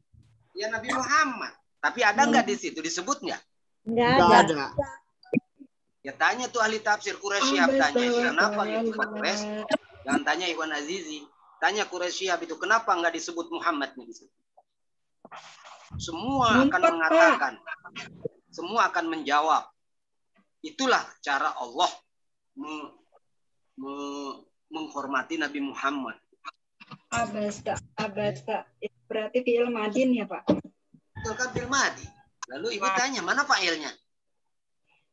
Ya Nabi Muhammad. Tapi ada nggak di situ disebut nggak? Nggak ada. Ya tanya tuh ahli tafsir Quraisy tanya kenapa gitu Quraisy? Jangan tanya Iwan Azizi. Tanya Quraisy itu kenapa nggak disebut Muhammad di situ? Semua akan mengatakan, semua akan menjawab. Itulah cara Allah menghormati Nabi Muhammad. Abasa. Itu berarti fi'il madin ya, Pak? Betul kan fi'il madi. Lalu ibu tanya, mana fa'ilnya?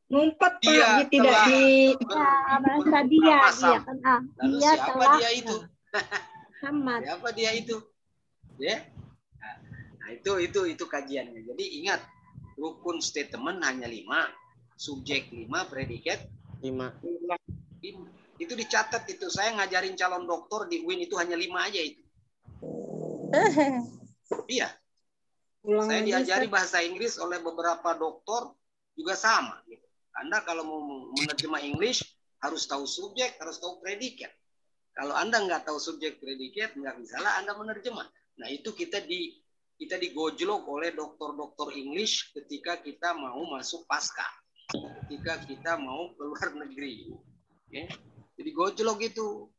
Ngumpet, Pak. Dia Tidak di... Bahasa dia kan. Lalu Dia siapa telah. dia itu? Muhammad. Siapa dia itu? Ya. Nah, itu kajiannya. Jadi ingat, rukun statement hanya 5, subjek 5, predikat 5. Itu dicatat itu. Saya ngajarin calon doktor di UIN itu hanya 5 aja itu. Iya. Saya diajari bahasa Inggris oleh beberapa doktor juga sama. Anda kalau mau menerjemah English harus tahu subjek, harus tahu predikat. Kalau Anda nggak tahu subjek predikat, nggak bisalah Anda menerjemah. Nah itu kita digojlok oleh dokter-dokter English ketika kita mau masuk pasca, ketika kita mau keluar negeri. Ya. Jadi gojlok itu,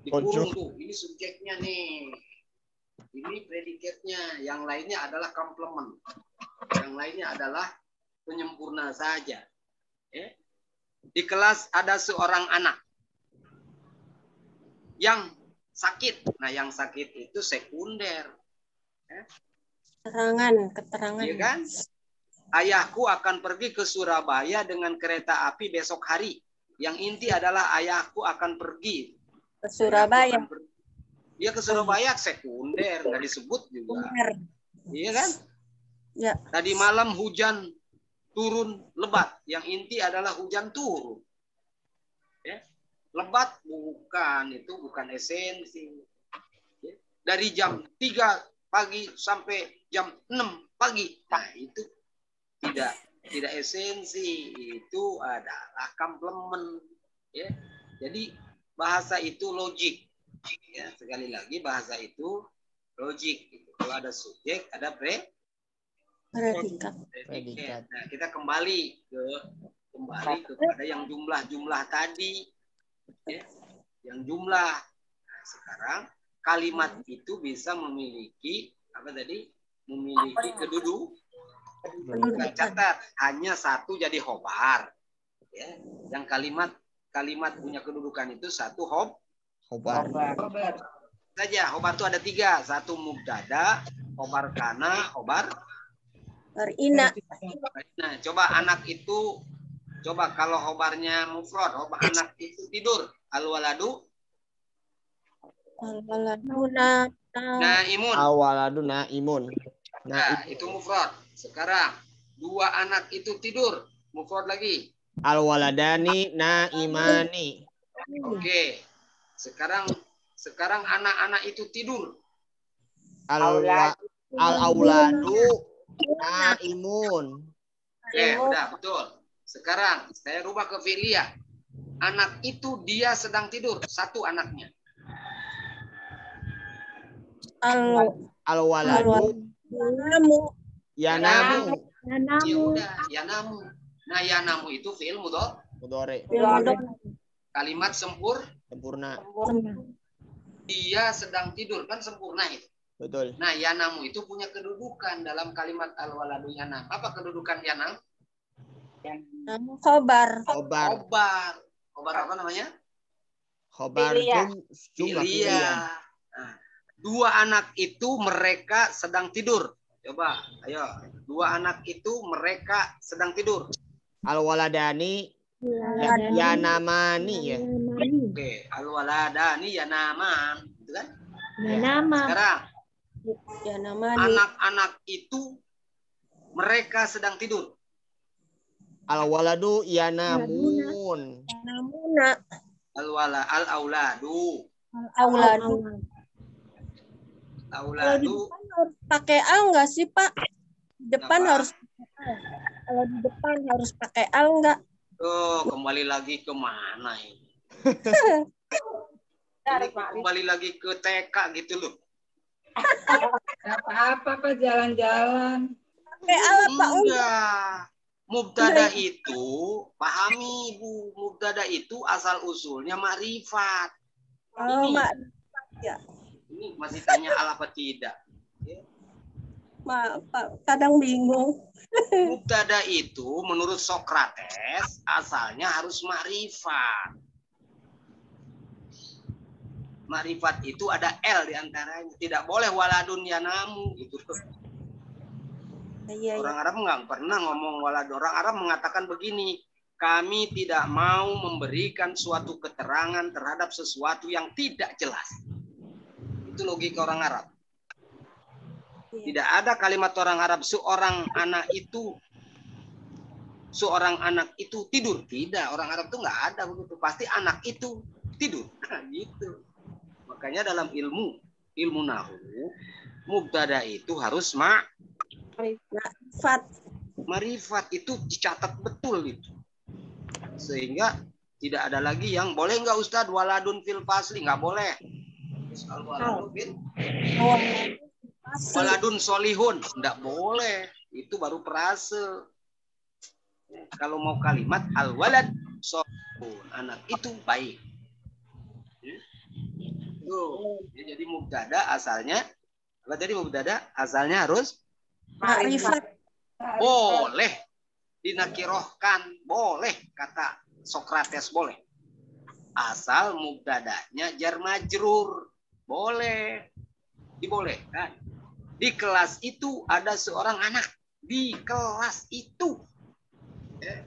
dikurung tuh. Ini subjeknya nih, ini predikatnya, yang lainnya adalah komplement, yang lainnya adalah penyempurna saja. Ya. Di kelas ada seorang anak yang sakit. Nah, yang sakit itu sekunder. Keterangan. Iya kan? Ayahku akan pergi ke Surabaya dengan kereta api besok hari. Yang inti adalah ayahku akan pergi ke Surabaya. Dia ke Surabaya sekunder, nggak disebut juga. Iya kan? Ya. Tadi malam hujan turun lebat. Yang inti adalah hujan turun. Ya. Lebat itu bukan esensi. Ya. Dari jam 3 pagi sampai jam 6 pagi. Nah, itu tidak esensi, itu adalah komplement. Ya. Jadi bahasa itu logik. Ya, sekali lagi bahasa itu logik. Kalau ada subjek, ada predikat. Nah, kita kembali kepada yang jumlah tadi. Ya. Yang jumlah. Nah, sekarang kalimat itu bisa memiliki apa tadi? Memiliki kedudukan. Catat hanya satu jadi khobar. Ya. Yang kalimat punya kedudukan itu satu khobar. Saja khobar itu ada 3. Satu mubtada, khobar kana, khobar Ina. Nah, coba anak itu, coba kalau khobarnya mufrad, khobar anak itu tidur. Al-waladu naimun. Al-waladu naimun. Nah, itu mufrad. Sekarang 2 anak itu tidur. Mufrad lagi. Al-waladani naimani. Oke. Sekarang anak-anak itu tidur. Al-auladu naimun. Udah betul. Sekarang saya rubah ke fi'liyah. Anak itu dia sedang tidur. Satu anaknya. Al-waladu yanamu. Ya udah, yanamu. Nah, yanamu itu fi'il Mudhari. kalimat Sempurna. dia sedang tidur, kan sempurna itu. Betul. Nah, yanamu itu punya kedudukan dalam kalimat al-waladu yanam. Apa kedudukan yanam? Khobar. Khobar apa namanya? Khobar jumlah Fi'liyah. Nah, dua anak itu mereka sedang tidur. Coba, ayo. Dua anak itu mereka sedang tidur. Al-waladani yanamani ya. Oke, al-waladani yanaman, gitu kan? Yanama. Sekarang Yanamani. anak-anak itu mereka sedang tidur. Al-waladu yanamun. Yanamuna. Al-auladu. Auladu. Kalau di Auladu. depan harus pakai al nggak sih, Pak? Di depan Apa? harus pakai al. Kalau di depan harus pakai al nggak? Oh, kembali lagi ke mana ini? Ini kembali lagi ke TK gitu loh. Apa-apa Pak, jalan-jalan. Pakai al apa enggak? Enggak. Mubtada itu, pahami Bu, mubtada itu asal usulnya makrifat. Oh, Mak. Ini masih tanya al apa tidak? Maaf, Pak. Kadang bingung. Mubtada itu menurut Sokrates asalnya harus makrifat. Makrifat itu ada L diantaranya. Tidak boleh waladun yanamu gitu. Iya, Orang Arab nggak pernah ngomong waladun. Orang Arab mengatakan begini, kami tidak mau memberikan suatu keterangan terhadap sesuatu yang tidak jelas. Itu logika orang Arab. Tidak ada kalimat orang Arab seorang anak itu tidur. Tidak, orang Arab itu nggak ada begitu. Pasti anak itu tidur. Nah, gitu. Makanya dalam ilmu nahwu, mubtada itu harus marifat itu dicatat betul itu. Sehingga tidak ada lagi yang boleh nggak Ustadz waladun fil fasli, nggak boleh. Waladun solihun, nggak boleh. Itu baru perase. Kalau mau kalimat al walad solihun, anak itu baik. Tuh, jadi mubtada asalnya apa tadi mubtada asalnya harus Makrifat. boleh dinakirohkan, boleh kata Sokrates boleh. Asal mubtadanya jar majrur, boleh. Dibolehkan. Di kelas itu ada seorang anak. Di kelas itu.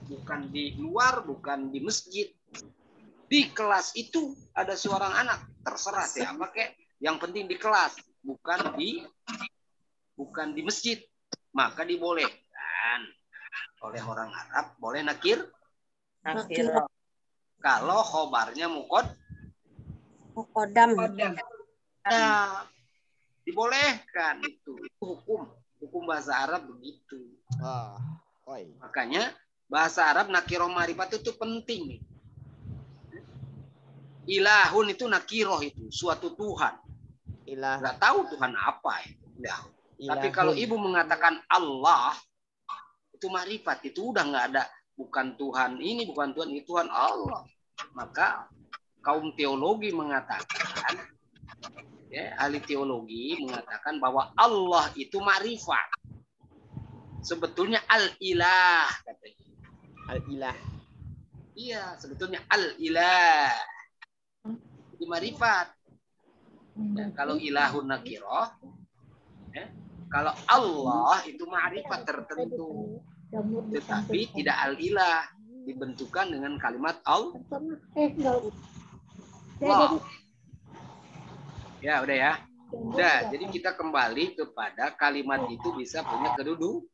Bukan di luar, bukan di masjid. Di kelas itu ada seorang anak. Terserah siapa kek. Yang penting di kelas, bukan di masjid. Maka dibolehkan oleh orang Arab, boleh nakir. Kalau khobarnya Mukodam. Nah, dibolehkan itu hukum bahasa Arab begitu. Makanya bahasa Arab nakiroh marifat itu penting. Ilahun itu nakiroh itu suatu Tuhan. Nggak tahu Tuhan apa itu. Tapi kalau ibu mengatakan Allah itu marifat, itu udah nggak ada, bukan Tuhan ini, bukan Tuhan ini, Tuhan Allah. Maka kaum teologi mengatakan, ahli teologi mengatakan bahwa Allah itu marifat. Sebetulnya al-ilah katanya. Al-ilah. Iya, sebetulnya al-ilah. Itu marifat. Kalau ilahun nakiroh, kalau Allah itu ma'rifat tertentu. Tetapi tidak al-ilah. Dibentukan dengan kalimat Allah. Ya, udah ya. Udah, jadi kita kembali kepada kalimat itu bisa punya kedudukan.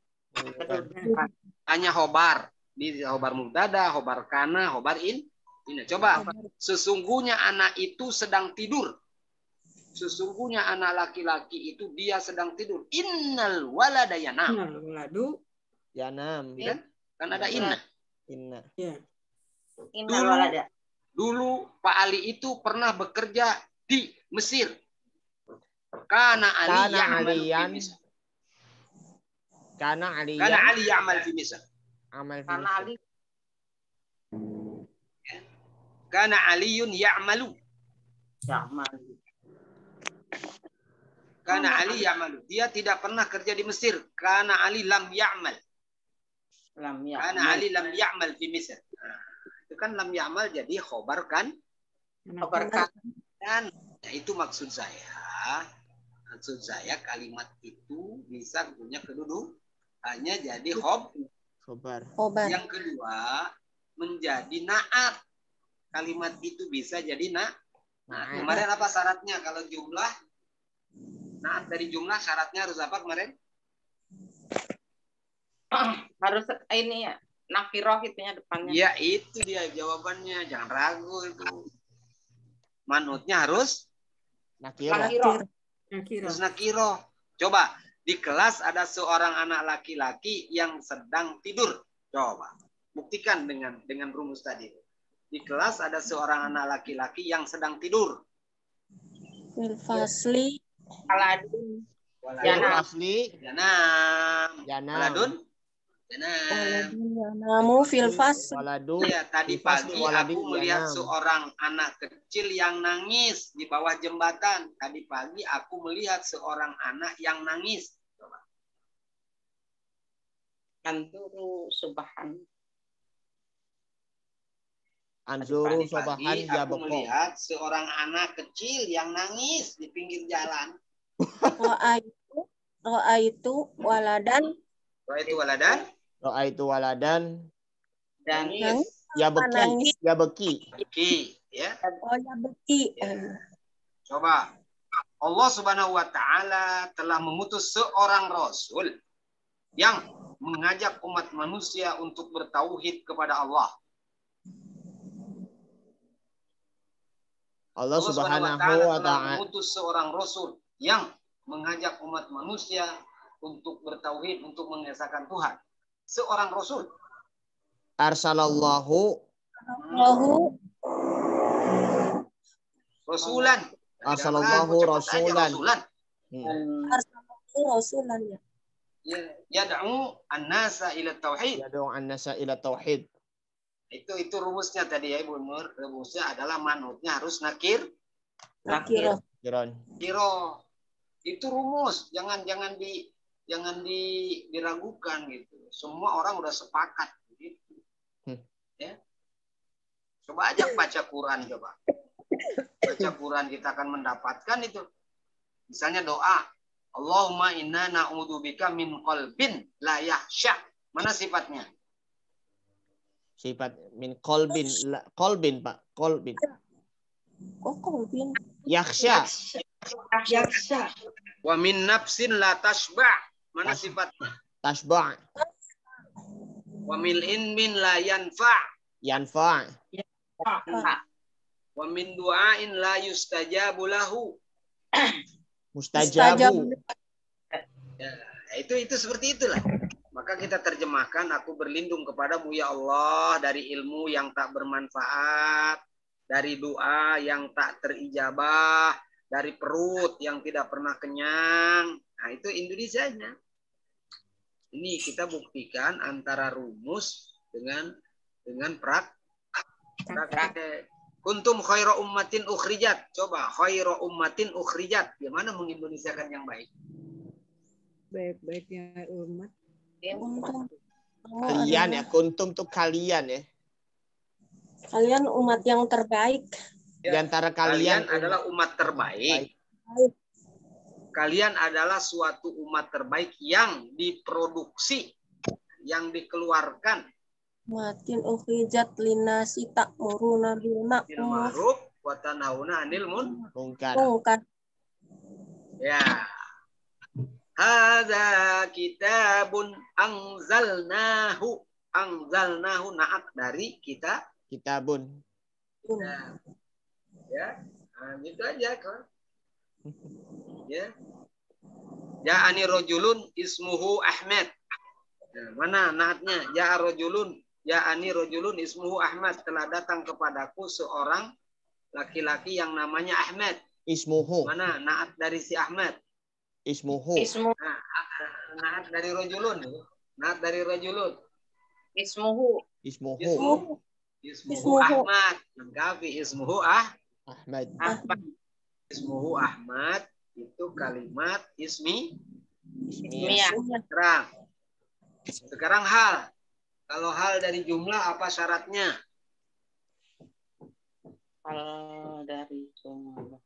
Hanya khobar. Di khobar mubtada, khobar kana, khobar in. Ini coba. Sesungguhnya anak itu sedang tidur. Sesungguhnya anak laki-laki itu dia sedang tidur. Innal walada yanam. Waladu Yanam. Kan? Kan ada inna. Inna. Ya. Dulu Pak Ali itu pernah bekerja di Mesir. Karena Ali Aliyan. Misr. Karena Karena Aliyan. Ali ya'mal fi Misr. Amal fi Karena Misr. Ali Karena Aliyun ya'malu. Karena Ali ya'malu. Dia tidak pernah kerja di Mesir. Karena Ali lam ya'mal. Karena Ali lam ya'mal fi Misr. Nah, itu kan lam ya'mal jadi khobar kan? Khobar kan. Dan ya, itu maksud saya. Maksud saya kalimat itu bisa punya keduduk hanya jadi Khobar. Yang kedua menjadi naat. Kalimat itu bisa jadi naat. Kemarin apa syaratnya kalau jumlah? Naat dari jumlah syaratnya harus apa kemarin? Harus ini ya, nakiroh itunya depannya. Ya itu dia jawabannya. Jangan ragu itu. Manutnya harus Nakiroh. Terus nakiro. Coba di kelas ada seorang anak laki-laki yang sedang tidur. Coba buktikan dengan rumus tadi. Di kelas ada seorang anak laki-laki yang sedang tidur. Filfasli. Aladun. Asli. Janam. Janam. Waladun. Janam. Yanamu filfasli. Waladun. Ya, tadi pagi aku melihat seorang anak kecil yang nangis di bawah jembatan. Tadi pagi aku melihat seorang anak yang nangis. Coba. Anturu subhan. Anzuru Tadi sobahan pagi ya aku beko. melihat seorang anak kecil yang nangis di pinggir jalan. Ro'a itu waladan. Ro'a itu waladan. Ro'a itu waladan. Nangis. Ya beki. Ya beki. Beki. Ya. Oh ya beki. Coba. Allah Subhanahu wa Ta'ala telah mengutus seorang Rasul yang mengajak umat manusia untuk bertauhid kepada Allah. Allah Subhanahu wa Ta'ala mengutus seorang Rasul yang mengajak umat manusia untuk bertauhid, untuk mengesahkan Tuhan. Seorang Rasul. Arsalallahu Rasulan. Arsalallahu rasulan. Arsalallahu rasulan ya. Yad'u an-nasa ila tauhid. Yad'u an-nasa ila tauhid. Itu rumusnya tadi ya Ibu Nur. Rumusnya adalah manutnya harus nakir. Nakiro. Kiro. Itu rumus. Jangan diragukan gitu. Semua orang udah sepakat gitu. Ya. Coba aja baca Quran coba. Baca Quran kita akan mendapatkan itu. Misalnya doa, Allahumma inna na'udzubika min qalbin la yahsya. Mana sifatnya? Sifat min kolbin. Kolbin Pak. Kolbin. Oh kolbin. Yaksha. Yaksa. Wa min nafsin la tashba. Mana sifatnya? Tashba'. Wa min ilmin la yanfa. Yanfa'. Wa min du'ain la yustajabu lahu. Mustajabu. Ya, itu seperti itulah. Maka kita terjemahkan, aku berlindung kepadamu ya Allah dari ilmu yang tak bermanfaat, dari doa yang tak terijabah, dari perut yang tidak pernah kenyang. Nah itu Indonesianya. Ini kita buktikan antara rumus dengan praktek. Kuntum khairu ummatin ukhrijat. Coba khairu ummatin ukhrijat. Gimana mengindonesiakan yang baik? Baik-baiknya umat. Kalian ya, kuntum tuh kalian ya. Kalian umat yang terbaik. Di antara kalian adalah umat terbaik. Kalian adalah suatu umat terbaik yang diproduksi, yang dikeluarkan. Matin ukhrijat linasi ta'muruna bil ma'ruf wa tanhauna 'anil munkar. Ya. Hadza kitabun anzalnahu. Anzalnahu na'at dari kita. Kitabun. Ya. Nah, gitu aja kan. Ya. Ja'ani rajulun ismuhu Ahmad. Nah, mana naatnya? Ya rojulun, ya ani rojulun ismuhu Ahmad, telah datang kepadaku seorang laki-laki yang namanya Ahmad. Ismuhu. Mana naat dari si Ahmad? Ismuhu. Nah, naat dari rojulun. Naat dari rojulun. Ismuhu. Ismuhu. Ismuhu Ahmad. Lengkapi ismuhu Ahmad. Ismuhu Ahmad itu kalimat Ismiyah. Sekarang hal. Kalau hal dari jumlah apa syaratnya? Kalau dari jumlah.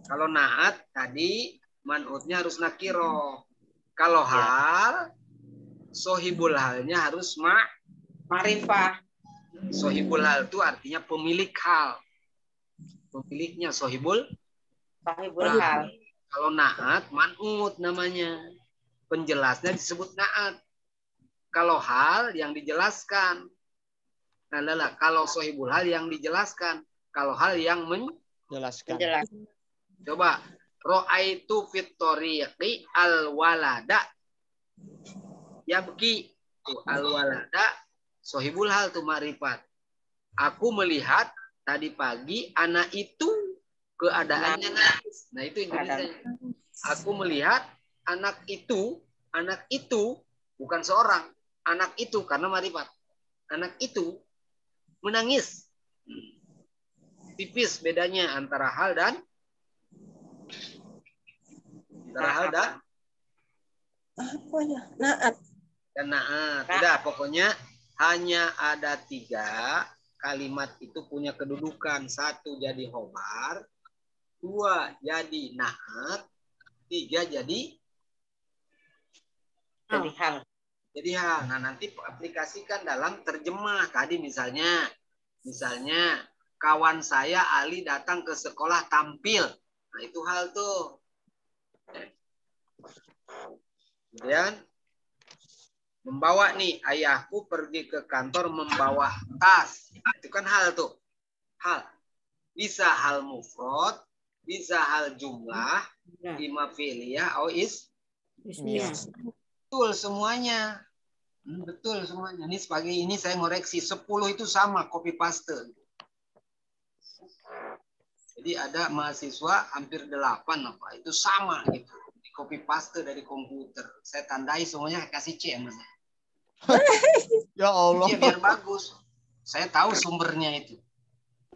Kalau naat tadi man'utnya harus nakiro. Kalau hal, sohibul halnya harus Ma'rifah. Sohibul hal itu artinya pemilik hal. Pemiliknya sohibul hal. Kalau naat man'ut namanya. Penjelasnya disebut naat. Kalau hal yang dijelaskan. Nah, kalau sohibul hal yang dijelaskan. Kalau hal yang Jelaskan. Coba. Ro'aitu fit toriqi al-walada. Yabki. Al-walada. Sohibul hal itu ma'rifat. Aku melihat tadi pagi anak itu keadaannya nangis. Nah itu Indonesia. Aku melihat anak itu bukan seorang. Anak itu karena ma'rifat. Anak itu menangis. Tipis bedanya antara hal dan Apa ya? Naat. Dan naat. Udah pokoknya hanya ada 3 kalimat itu punya kedudukan. 1 jadi khobar, 2 jadi naat, 3 jadi hal. Jadi hal. Nah nanti aplikasikan dalam terjemah. Tadi misalnya kawan saya Ali datang ke sekolah tampil. Nah itu hal tuh. Kemudian membawa nih ayahku pergi ke kantor membawa tas. Itu kan hal tuh. Hal. Bisa hal mufrad, bisa hal jumlah, ima fi'liyah atau ismiyah. Betul semuanya. Betul semuanya. Ini pagi ini saya ngoreksi 10 itu sama copy paste. Jadi ada mahasiswa hampir 8 apa itu sama gitu. Di copy paste dari komputer. Saya tandai semuanya kasih C sama saya. Ya Allah. Ya, biar bagus. Saya tahu sumbernya itu.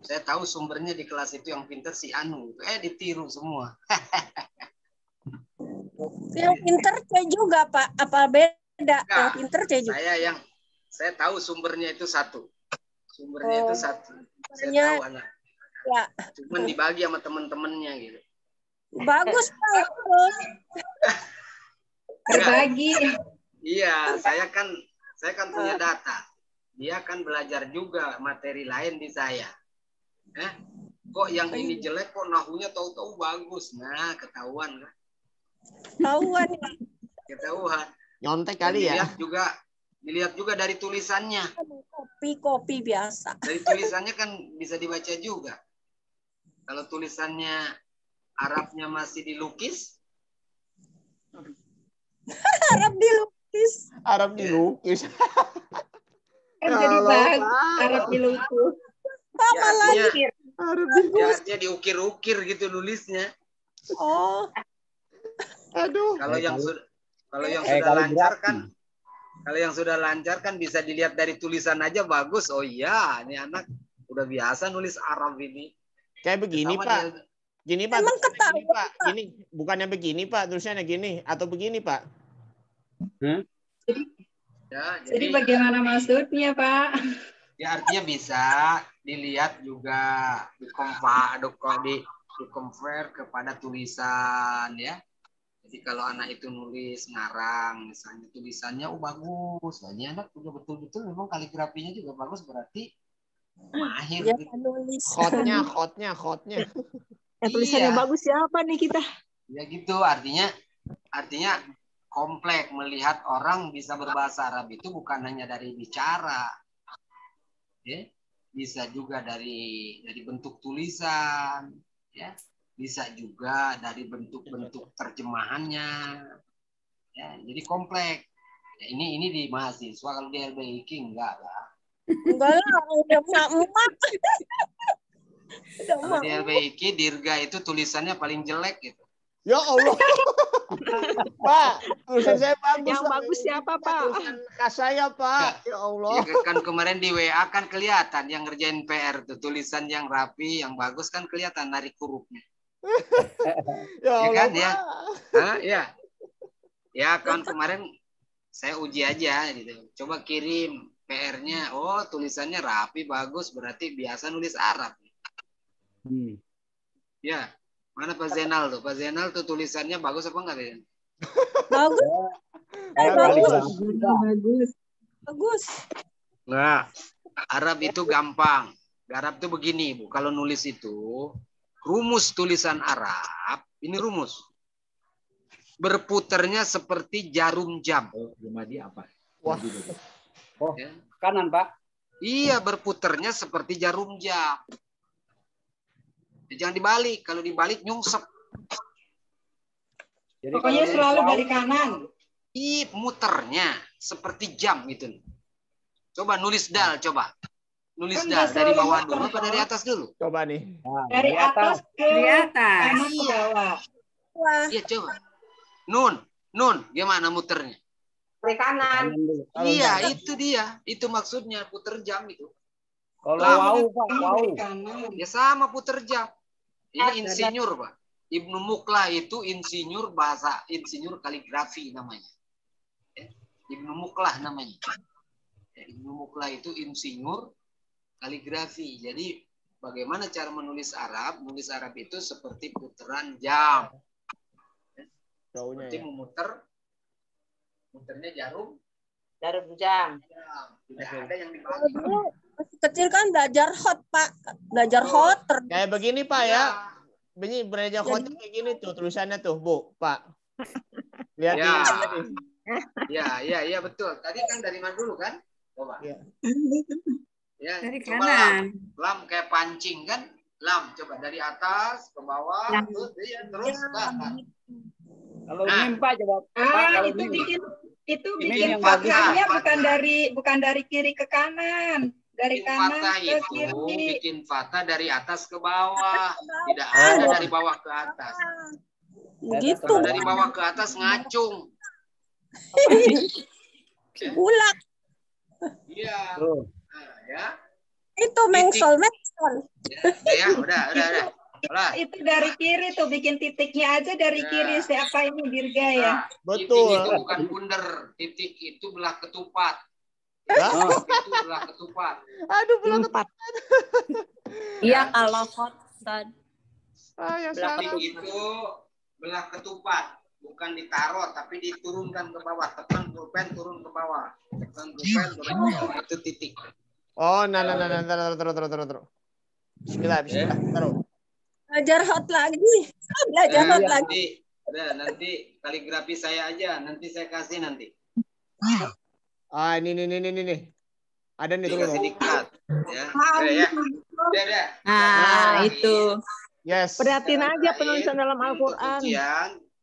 Saya tahu sumbernya di kelas itu yang pinter si Anu. Ditiru semua. Yang pinter C juga, Pak. Apa beda? Enggak, yang pinter C juga. Saya tahu sumbernya itu satu. Sumbernya itu satu. Saya tahu anak. Ya. Cuman dibagi sama teman-temannya gitu. Bagus, Pak. Berbagi. Iya, saya kan punya data. Dia kan belajar juga materi lain di saya. Kok yang ini jelek, kok nahunya tahu-tahu bagus. Nah, ketahuan kan? Ketahuan. Nyontek kali ya. Dilihat juga dari tulisannya. Kopi biasa. Dari tulisannya kan bisa dibaca juga. Kalau tulisannya Arabnya masih dilukis. Arab dilukis. Kan jadi bagus. Arab dilukis. Ya diukir-ukir gitu nulisnya. Oh. Aduh. Kalau yang sudah lancar kan bisa dilihat dari tulisan aja bagus. Oh iya, ini anak udah biasa nulis Arab ini. Kayak begini, Pak. Gini, Pak. Gini, Pak. Gini, bukannya begini, Pak. Tulisannya gini atau begini, Pak? Jadi bagaimana maksudnya, Pak? Ya artinya bisa dilihat juga di-compare kepada tulisan ya. Jadi kalau anak itu nulis ngarang misalnya tulisannya bagus, ini anak juga betul-betul memang kaligrafinya juga bagus berarti mahir. Khotnya. Tulisannya bagus siapa nih kita? Ya gitu artinya kompleks melihat orang bisa berbahasa Arab itu bukan hanya dari bicara, ya bisa juga dari bentuk tulisan, ya. Bisa juga dari bentuk-bentuk terjemahannya. Ya, jadi kompleks. Ya, ini di mahasiswa, kalau di LBIK enggak lah. Enggak lah, udah emak-emak. Kalau di LBIK Dirga itu tulisannya paling jelek gitu. Ya Allah. Pak, tulisan saya bagus. Yang bagus siapa, Pak? Tulisan khas saya, Pak. Ya Allah. Ya, kan kemarin di WA kan kelihatan yang ngerjain PR tuh, tulisan yang rapi, yang bagus kan kelihatan narik hurufnya. Ya Allah, kan ya? Pak. Ya. Ya, kan kemarin saya uji aja gitu. Coba kirim PR-nya. Oh, tulisannya rapi, bagus, berarti biasa nulis Arab. Ya. Mana Pak Zainal tuh? Pak Zainal tuh tulisannya bagus apa enggak? Bagus. Bagus. Bagus. Enggak. Arab itu gampang. Arab tuh begini, Bu. Kalau nulis itu, rumus tulisan Arab, ini rumus. Berputarnya seperti jarum jam. Jumadi apa? Wah. Oh, Ya. kanan, Pak. Iya, berputarnya seperti jarum jam. Jangan dibalik. Kalau dibalik nyungsep. Jadi Pokoknya kalau selalu wow, dari kanan. Muternya seperti jam gitu. Coba nulis dal, coba. Nulis Kan dal nggak dari selalu bawah muter, dulu apa dari Pak. atas dulu? Coba nih. nah, Dari atas ke Di atas. kanan ke bawah. Wah, Iya, coba. Nun, gimana muternya? Dari kanan. kanan dulu. Iya, itu dia. Itu maksudnya puter jam itu. Kalau Lah. wow, Pak, wow. Dari kanan. Ya sama puter jam. Ini insinyur, Pak. Ibnu Muklah itu insinyur kaligrafi namanya. Ya, Ibnu Muklah namanya. Ya, Ibnu Muklah itu insinyur kaligrafi. Jadi bagaimana cara menulis Arab? Menulis Arab itu seperti putaran jam. Jauhnya Seperti ya. muternya jarum jam. Tidak ada yang dibalik. dulu masih kecil kan belajar hot, Pak. Belajar hot. Kayak begini, Pak ya. Ini belajar hotel kayak gini tuh tulisannya tuh, Bu, Pak. Lihat Ya. ini. Ya, betul. Tadi kan dari mana dulu kan? Coba. Ya. Ya, Dari coba kanan. lam kayak pancing kan? Lam, coba dari atas ke bawah, terus ke atas. Kalau Nah. mim, Pak, coba. Pak, kalau Itu mim. itu Ini bikin yang bagus. fathahnya Fathah. bukan dari kiri ke kanan. Dari Bikin kanan fathah ke itu kiri. bikin fathah dari atas ke bawah. Tidak ada dari bawah ke atas. Begitu. Kalau dari bawah ke atas ngacung. Bulak. Iya. Tuh. Nah, ya. Itu mengsol. Ya, udah. Lah. Itu dari kiri tuh bikin titiknya aja dari Ya. kiri. Siapa ini Dirga ya? Nah, Betul. Titik itu bukan bundar. Titik itu belah ketupat. Hah? Titik itu belah ketupat. Aduh, belum Empat. Iya, kalau hot, Ustaz. yang Titik salah. itu belah ketupat. Bukan ditaruh, tapi diturunkan ke bawah. Tekan pulpen turun ke bawah. Tekan pulpen turun ke bawah. Itu titik. Oh, taruh. Bismillah. Taruh. Belajar hot lagi. Belajar hot lagi. Nanti kaligrafi saya aja. Nanti saya kasih nanti. Ini. Ada nih, tunggu. Dikasih diktat. Ya. Udah. Nah, itu. Yes. Perhatiin aja penulisan dalam Al-Quran.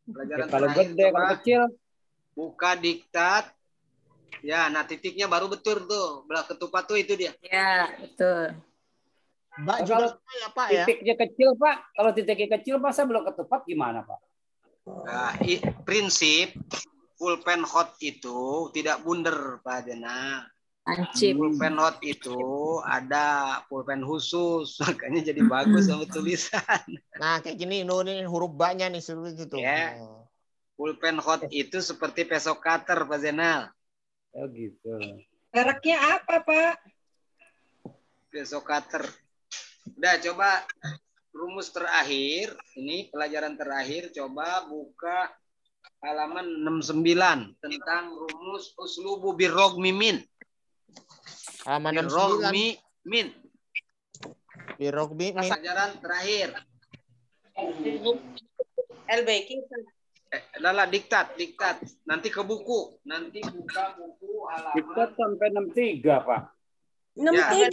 Pelajaran Kalau terakhir, gede, kalau coba kecil. buka diktat. Ya, nah titiknya baru betul tuh. Belah ketupat tuh itu dia. Ya, betul. Mbak juga Kalau sama ya, Pak ya. titiknya kecil, Pak. Kalau titiknya kecil, masa belum ketupat gimana, Pak? Nah, prinsip pulpen hot itu tidak bundar, Pak Dena. Lancip. Pulpen hot itu ada pulpen khusus, makanya jadi bagus sama tulisan. Nah, kayak gini, nih huruf baknya nih seperti itu. Ya. Pulpen hot itu seperti pesok cutter, Pak Zainal. Oh gitu. Mereknya apa, Pak? Pesok cutter. Udah, coba rumus terakhir, ini pelajaran terakhir, coba buka halaman 69 tentang rumus uslubu birrogmi min. Halaman 69. Birrogmi min. Birrogmi min. Pelajaran terakhir. LBK. Lala diktat. Nanti ke buku. Nanti buka buku halaman. Diktat sampai 63, Pak. 63.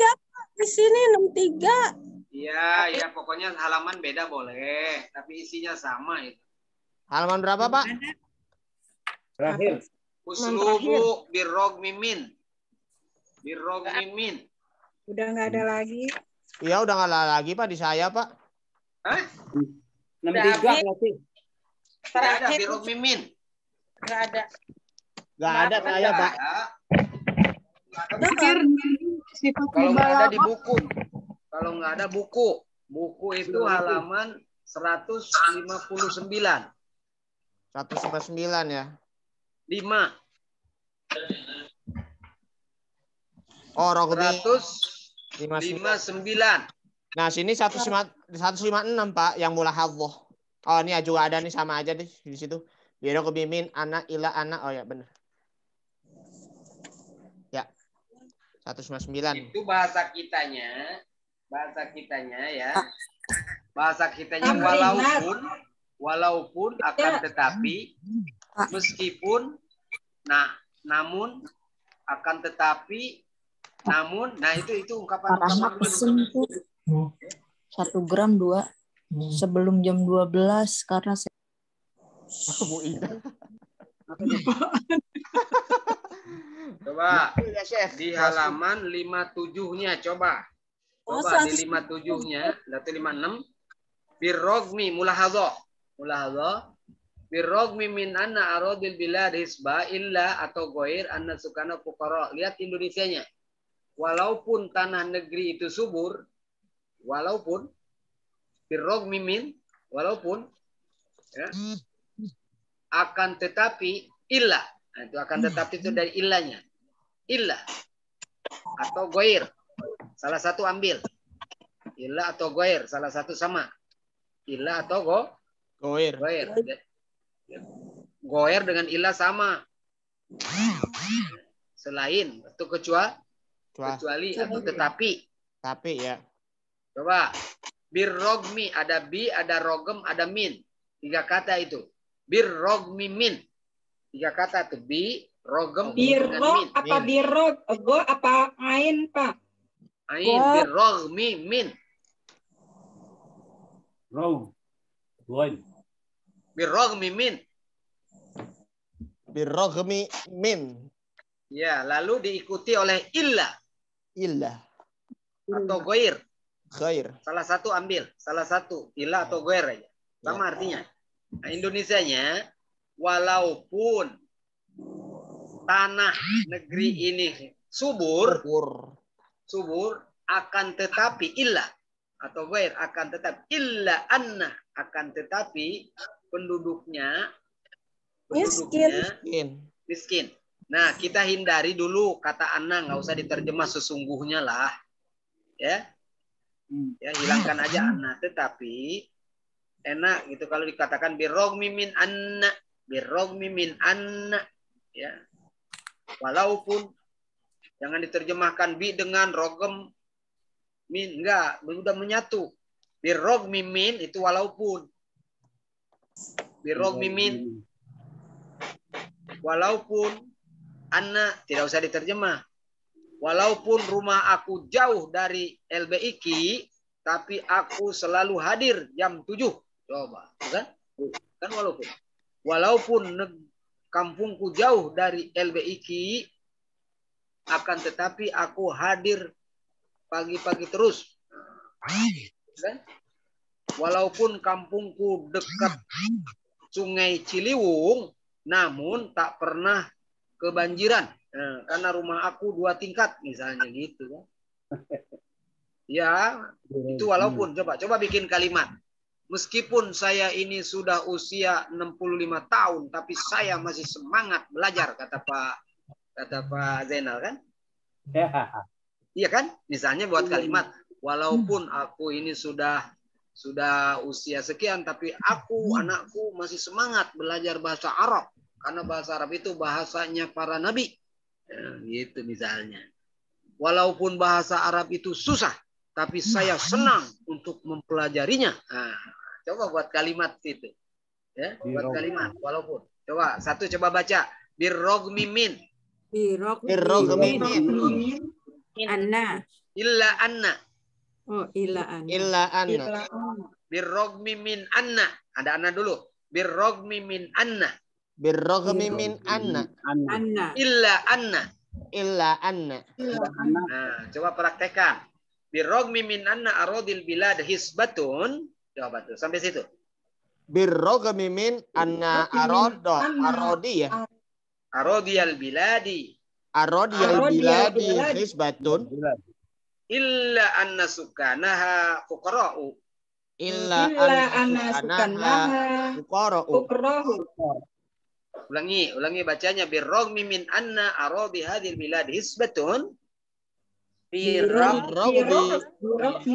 Di sini 63. Iya, pokoknya halaman beda boleh, tapi isinya sama itu. Halaman berapa, Pak? Terakhir. Uslubu birrogmi min. Birrogmi min. Udah nggak ada lagi. Iya, udah nggak ada lagi Pak di saya Pak. Hah? 63 berarti. Tidak ada birrogmi min. Nggak ada. Nggak ada saya Pak. Kalau nggak ada di buku. Kalau nggak ada buku. Buku itu halaman 159. 159 ya. 5. Oh, rogmi 159. Nah, sini 156 Pak yang mulahadhah. Oh, ini juga ada nih, sama aja deh di situ. Birrogmi min anak ila anak. Oh ya benar. Ya. 159. Itu bahasa kitanya ya. Bahasa kitanya walaupun akan tetapi, meskipun, namun, akan tetapi, namun, nah itu ungkapan. 1 gram 2 sebelum jam 12 karena saya Bu Ida. Coba di halaman 57-nya coba. Coba di 57-nya, atau 56. Birrogmi mulahadhah. Birrogmi min anna aradil bilad hisba illa atau goir anna sukana fuqara. Lihat Indonesianya. Walaupun tanah negeri itu subur, walaupun birrogmi min, walaupun ya, akan tetapi illa. Nah, itu akan tetapi itu dari illanya. Illa atau goir. Salah satu ambil. Illa atau goir, salah satu sama. Illa atau goir. Goir dengan illa sama. Selain atau kecuali atau tetapi. Tapi ya. Coba. Birrogmi ada bi, ada rogem, ada min. 3 kata itu. Birrogmi min. 3 kata itu bi, rogem, dengan min. Apa birrog? Go apa ain Pak? Ain birrogmi min. Birrogmi min. Birrogmi min. Ya, lalu diikuti oleh illa. Atau goir. Salah satu ambil. Salah satu. Illa atau goir aja. Sama artinya. Nah, Indonesianya, walaupun tanah negeri ini subur, akan tetapi illa. Atau goir akan tetapi illa anna, akan tetapi penduduknya miskin. Nah, kita hindari dulu kata anna, nggak usah diterjemah sesungguhnya lah, ya, hilangkan aja anna. Tetapi enak gitu kalau dikatakan birrogmi min anna, ya, walaupun jangan diterjemahkan bi dengan rogem min, enggak, sudah menyatu. Birrogmi min itu walaupun. Birrogmi min. Walaupun anna tidak usah diterjemah. Walaupun rumah aku jauh dari LBIK, tapi aku selalu hadir jam 7. Coba, kan? Kan walaupun. Walaupun kampungku jauh dari LBIK, akan tetapi aku hadir pagi-pagi terus. Kan? Walaupun kampungku dekat Sungai Ciliwung, namun tak pernah kebanjiran. Nah, karena rumah aku 2 tingkat misalnya gitu kan. Ya, itu walaupun. Coba bikin kalimat. Meskipun saya ini sudah usia 65 tahun, tapi saya masih semangat belajar, kata Pak Zainal kan? Iya kan? Misalnya buat kalimat, walaupun aku ini sudah usia sekian, tapi anakku masih semangat belajar bahasa Arab. Karena bahasa Arab itu bahasanya para nabi. Gitu misalnya. Walaupun bahasa Arab itu susah, tapi saya senang untuk mempelajarinya. Nah, coba buat kalimat itu. Ya, buat kalimat walaupun. Coba baca. Birrogmi min. Birrogmi min. Anna. Illa anna. Oh, illa anna. Illa anna. Birrogmi min anna. Ada anna dulu. Birrogmi min anna. Birrogmi min anna. Anna. Illa anna. Illa anna. Nah, coba praktekkan. Birrogmi min anna arodil bilad hisbatun. Coba tuh sampai situ. Birrogmi min anna arodi ya. Arodiyal biladi. Arodiyal biladi hisbatun. Illa anna sukanaha fuqara'u. Illa anna sukanaha fuqara'u. Ulangi bacanya. Birrogmi min anna arodi hadil bilad hisbatun. Birrogmi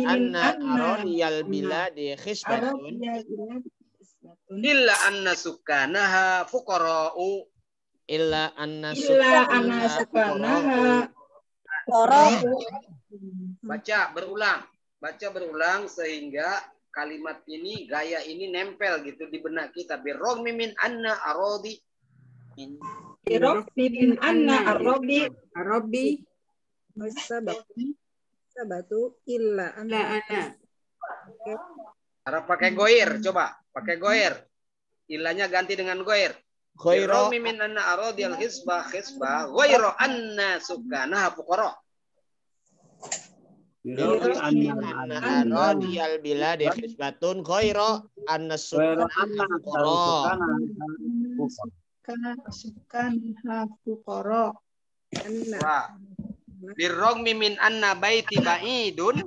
anna arodiyal biladi hisbatun. Illa anna sukanaha fuqara'u. Illa anna sukanaha fuqara'u. Baca berulang sehingga kalimat ini, gaya ini nempel gitu di benak kita. Birrogmi min anna arodi. Birrogmi min anna arodi. Sabatu illa anna. Harap pakai goir, coba pakai goir. Ilahnya ganti dengan goir. Birrogmi min anna arodi al hisbah goiro anna sukanaha fuqara. Arodiyal biladi hisbatun ghaira anna sukanaha fuqara. Birrogmi min anna baiti ba'idun.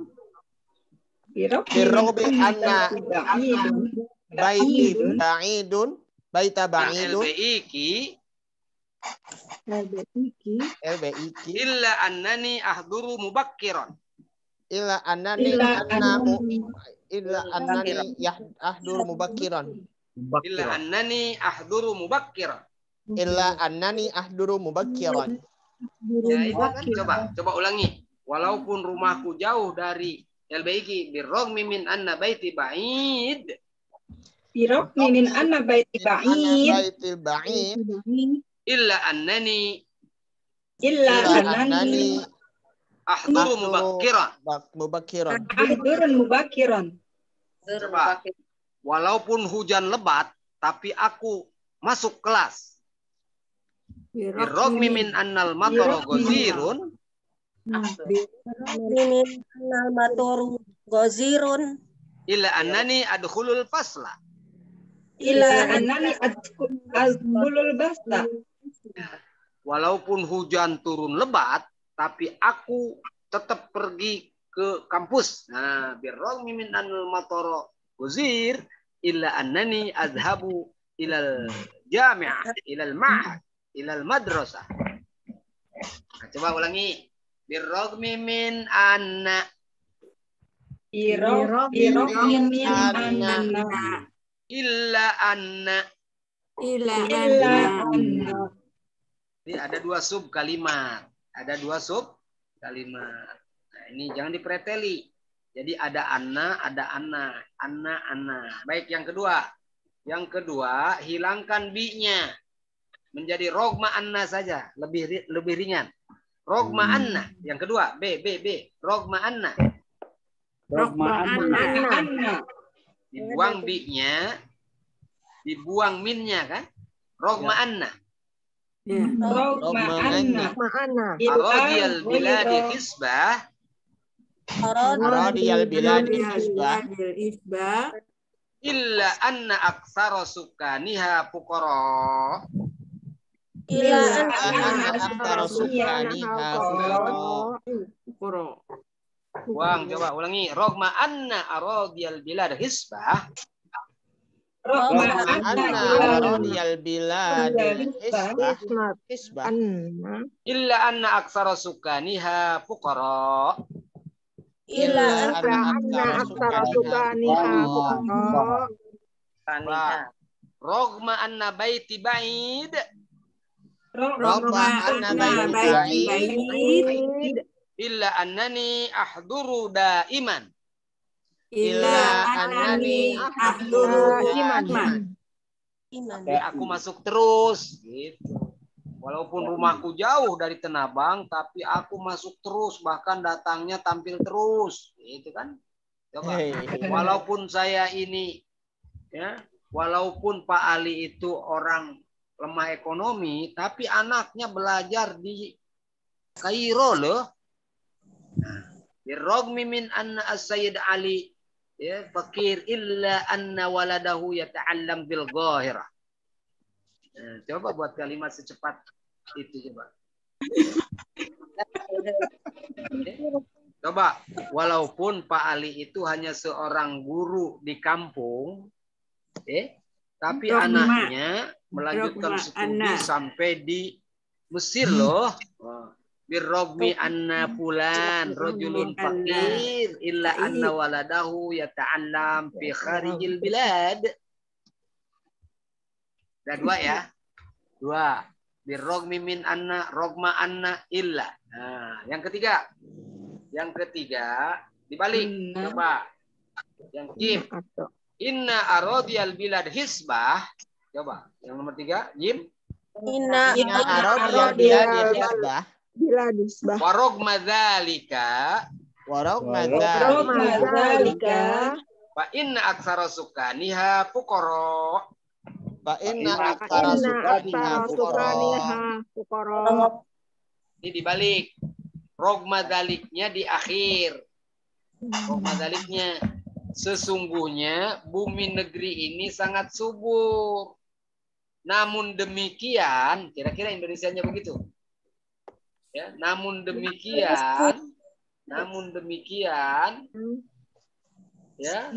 Birrogmi anna baiti ba'idun. Baita ba'idun. LBIK. Illa annani ahduru mubakkiran. Illa annani ahduru mubakkiran. Illa annani ahduru mubakkiran. Illa annani ahduru mubakkiran. Ya, itu kan? Coba ulangi. Walaupun rumahku jauh dari LBIK, birrogmi min anna baiti ba'id. Birrogmi min anna baiti ba'id. Illa annani ahduru mubakkiran. Ahdurun mubakkiran. Coba. Walaupun hujan lebat, tapi aku masuk kelas. Birrogmi min annal matara gozirun. Illa annani adkhulul fasla. Walaupun hujan turun lebat, tapi aku tetap pergi ke kampus. Nah, birrogmi min annal matara gozir. Illa annani adhabu ilal jami'ah, ilal ma'had. Ilal madrasah. Nah, coba ulangi. Birrogmi min anna. Birrogmi min anna. Illa anna. Ini ada dua sub kalimat. Nah, ini jangan dipreteli. Jadi ada anna, ada anna. Anna. Baik, yang kedua. Hilangkan bi-nya. Menjadi rogma anna saja, lebih ringan. Rogma anna. Yang kedua, B. Rogma anna. Dibuang bi-nya, dibuang min-nya kan? Rogma anna. Rogma anna. Arodiyal biladi hisbah. Arodiyal biladi hisbah. Illa anna aksara sukaniha fuqara. Buang, coba ulangi. Rogma anna arodiyal bilad hisbah. Rogma anna arodiyal bilad hisbah. Illa anna aksara sukaniha fuqara. Illa anna aksara sukaniha fuqara. Rogma anna baiti ba'id. Rogma anna baiti ba'id. Illa annani ahduru daiman. Illa annani ahduru daiman. Aku masuk terus gitu. Walaupun rumahku jauh dari Tenabang, tapi aku masuk terus, bahkan datangnya tampil terus, gitu kan? Coba. Walaupun saya ini, ya, walaupun Pak Ali itu orang lemah ekonomi, tapi anaknya belajar di Kairo loh. Birrogmi min anna as-Sayyid Ali ya fakir illa anna waladahu yata'allam bil Qahirah. Coba buat kalimat secepat itu coba. Coba, walaupun Pak Ali itu hanya seorang guru di kampung, tapi anaknya melanjutkan studi sampai di Mesir loh. Birrogmi anna fulan rajulun fakir illa anna waladahu yata'allam fi kharijil bilad. Ada dua ya. Dua. Birrogmi min anna rogma anna illa. Nah, yang ketiga. Yang ketiga dibalik. Coba. Yang Jim. Inna aradiyal bilad hisbah. Coba. Yang nomor 3, Jim. Inna aradiyal bilad hisbah. Warogma dzalika. Warogma dzalika. Fa inna aktsara sukaniha fuqara. Fa inna aktsara sukaniha fuqara. Ini dibalik. Rogma dzaliknya di akhir. Rogma dzaliknya sesungguhnya bumi negeri ini sangat subur. Namun demikian, kira-kira Indonesianya begitu. Ya, namun demikian, ya,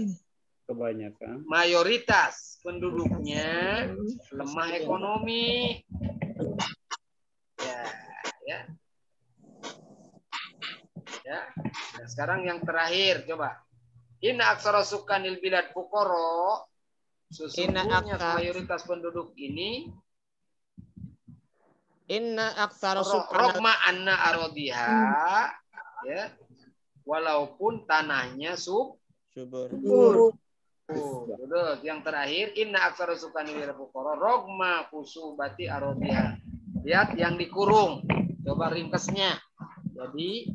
kebanyakan mayoritas penduduknya lemah ekonomi. Ya. Nah, sekarang yang terakhir coba. Inna aksara sukanil bilad fuqara. Sesungguhnya mayoritas penduduk ini inna aktsara rogma anna arodiha ya walaupun tanahnya subur. Betul. Yang terakhir inna aktsara sukanil bilad fuqara rogma kusubati arodiha. Lihat yang dikurung. Coba ringkasnya. Jadi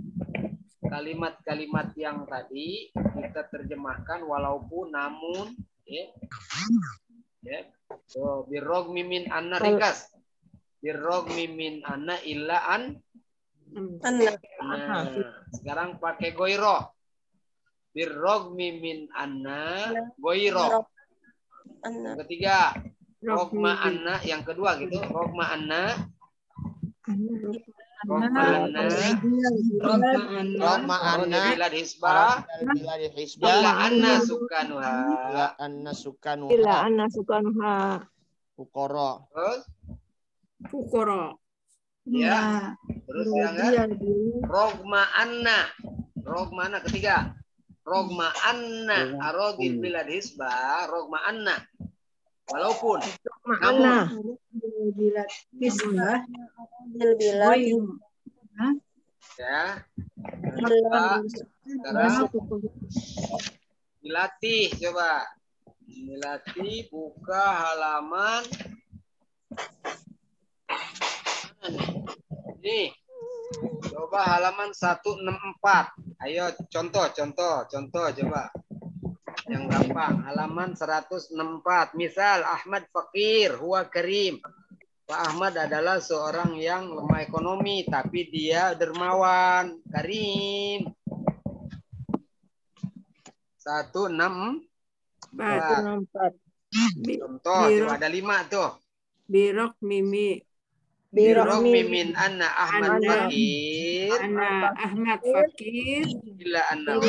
kalimat-kalimat yang tadi kita terjemahkan walaupun namun ya. So birrogmi min anna ringkas. Birrogmi min anna illa an anna. Nah, sekarang pakai goiro. Birrogmi min anna goiro. Yang ketiga rogma anna, yang kedua gitu. Rogma anna bilad hisbah illa anna sukanuha fuqara. Ya. Terus yang rogma anna ketiga. Rogma anna aradil bilad hisbah rogma anna walaupun namun bilad hisbah ya. Sekarang dilatih coba. Dilatih buka halaman nih. Coba halaman 164. Ayo contoh coba. Yang gampang halaman 164. Misal Ahmad fakir, huwa karim. Pak Ahmad adalah seorang yang lemah ekonomi tapi dia dermawan, karim. 164. Contoh coba ada 5 tuh. Birrogmi min anna Ahmad fakir. Anna Ahmad fakir. Illa annahu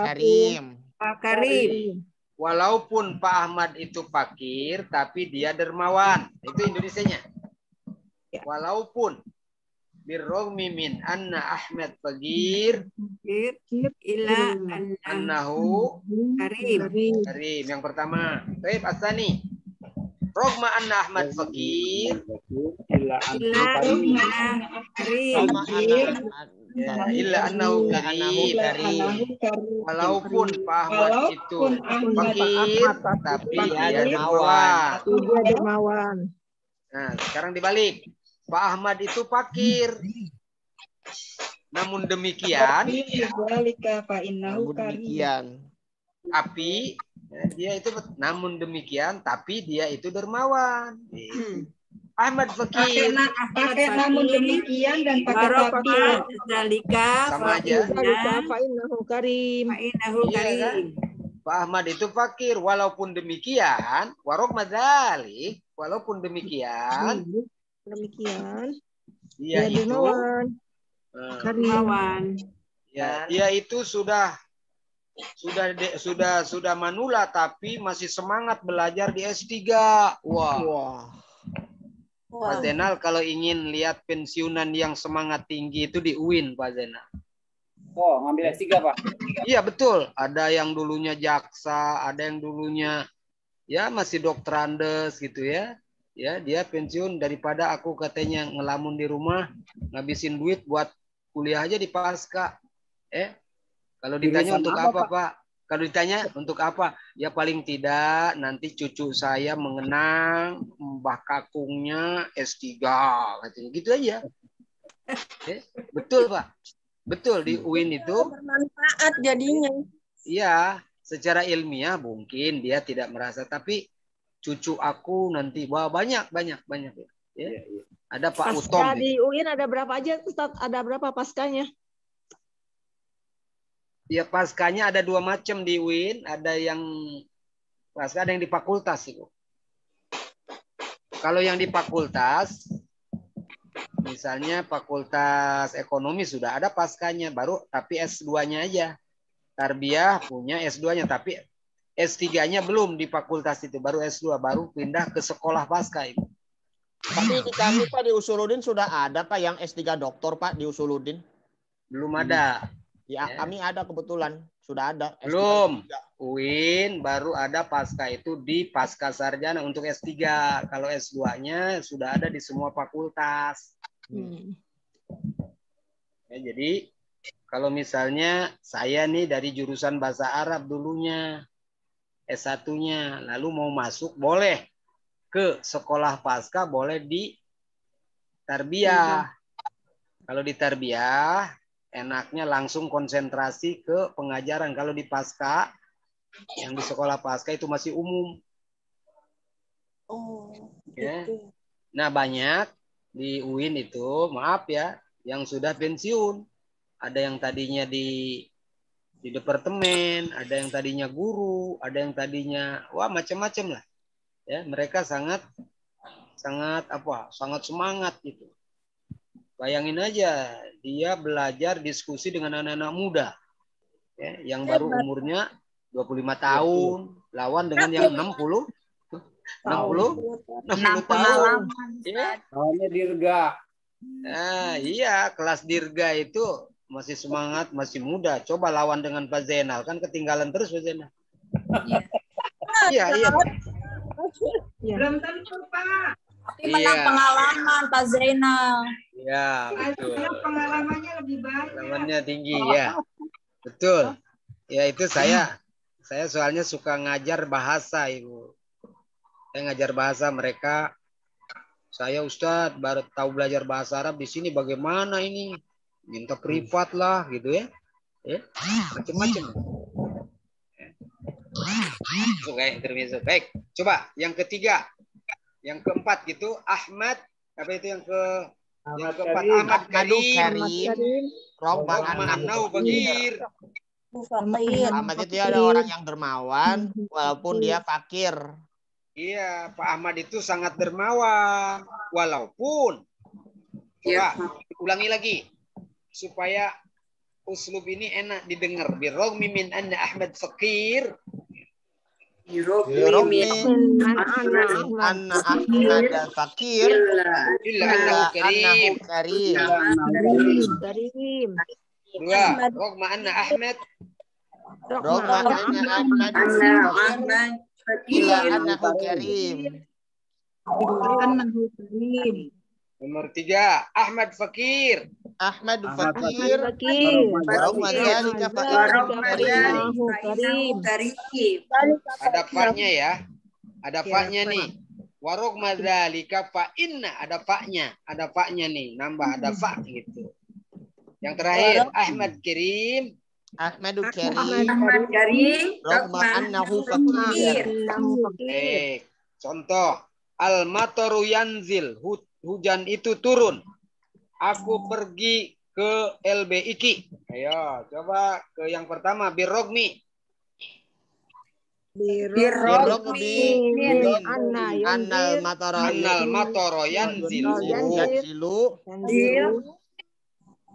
karim. Karim. Walaupun Pak Ahmad itu fakir, tapi dia dermawan. Itu Indonesianya. Walaupun birrogmi min anna Ahmad fakir illa annahu karim. Yang pertama. Baik, asani. Rogma anna Ahmad fakir illa karim. Illa annahu karim. Walaupun Pak Ahmad itu fakir tapi dia dermawan. Nah, sekarang dibalik. Pak Ahmad itu fakir. Namun demikian, Ya, dia itu namun demikian tapi dia itu dermawan. Ahmad Fakir. Pakai namun demikian dan pakai tapi. Sama aja. Fa'innahu karim. Iya kan? Pak Ahmad itu fakir. Walaupun demikian, warok madalik. Walaupun demikian. Dia itu. Dermawan. Ya, dia itu sudah manula tapi masih semangat belajar di S3. Wah. Pak Zainal kalau ingin lihat pensiunan yang semangat tinggi itu di UIN, Pak Zainal. Oh, ngambil S3, Pak. Iya, betul. Ada yang dulunya jaksa, ada yang dulunya ya masih dokterandes gitu ya. Ya, dia pensiun daripada aku katanya ngelamun di rumah, ngabisin duit buat kuliah aja di Pasca. Kalau ditanya untuk apa, Pak? Kalau ditanya untuk apa? Ya paling tidak nanti cucu saya mengenang Mbah Kakungnya S3. Katanya gitu aja. Betul, Pak. Betul, di UIN itu. Bermanfaat jadinya. Iya, secara ilmiah mungkin dia tidak merasa. Tapi cucu aku nanti, wah banyak. Ya. Ada Pak Pasca Utom. di UIN ada berapa aja, Ustaz? Ada berapa paskanya? Ya paskanya ada 2 macam di UIN, ada yang pasca, ada yang di fakultas itu. Kalau yang di fakultas, misalnya fakultas ekonomi sudah ada paskanya, baru tapi S2-nya aja. Tarbiyah punya S2-nya, tapi S3-nya belum di fakultas itu, baru S2, baru pindah ke sekolah pasca itu. Tapi di kami Pak di Usuludin sudah ada Pak yang S3 doktor Pak di Usuludin. Belum ada. Ya, kami ada kebetulan. Sudah ada. S3. Belum. UIN baru ada pasca itu di pasca sarjana untuk S3. Kalau S2-nya sudah ada di semua fakultas. Ya, jadi kalau misalnya saya nih dari jurusan bahasa Arab dulunya, S1-nya, lalu mau masuk, boleh ke sekolah pasca, boleh di tarbiyah. Kalau di tarbiyah, enaknya langsung konsentrasi ke pengajaran. Kalau di pasca, yang di sekolah pasca itu masih umum. Ya. Nah banyak di UIN itu, maaf ya, yang sudah pensiun. Ada yang tadinya di departemen, ada yang tadinya guru, ada yang tadinya, wah macam-macam lah. Ya, mereka sangat semangat gitu. Bayangin aja, dia belajar diskusi dengan anak-anak muda. Ya, yang baru umurnya 25 tahun, lawan dengan yang 60 tahun. Ya. Awalnya dirga. Nah, iya, kelas dirga itu masih semangat, masih muda. Coba lawan dengan Pak Zainal, kan ketinggalan terus Pak Zainal. Iya. Belum tentu, Pak. Tapi menang pengalaman Pak Zainal. Ya, betul. Pengalamannya lebih banyak. Pengalamannya tinggi ya. Betul. Ya itu saya soalnya suka ngajar bahasa, Ibu. Saya ngajar bahasa mereka. Saya Ustadz baru tahu belajar bahasa Arab di sini bagaimana ini? Minta privat lah gitu ya. Ya, macam-macam. Oke, intermezzo. Baik, coba yang ketiga. Yang keempat gitu, Ahmad, apa itu yang keempat? Ahmad Karim. Rohmanau Bagir. Ahmad itu ada orang yang dermawan, walaupun dia fakir. Iya, Pak Ahmad itu sangat dermawan, walaupun. Coba, ulangi lagi. Supaya uslub ini enak didengar. Birrogmi min anna Ahmad fakir. Birrogmi anna Ahmad fakir. Illa annahu karim. Dua, rogma anna Ahmad. Rogma anna Ahmad illa annahu karim. Nomor 3, Ahmad fakir. Ahmad fakir. Rogma dzalika fa karim. Ada fa-nya ya. Ada fa-nya nih. Warogma dzalika fa inna, ada fa-nya. Ada fa-nya nih, nambah ada fa gitu. Yang terakhir, Ahmad Kirim Ahmadu Karim. Ahmad Karim. Rogma annahu fakir. Contoh. Al-mataru yanzil. Hujan itu turun. Aku pergi ke LBIK. Ayo, coba ke yang pertama. Birrogmi. Birrogmi. Annal mataro yanzilu.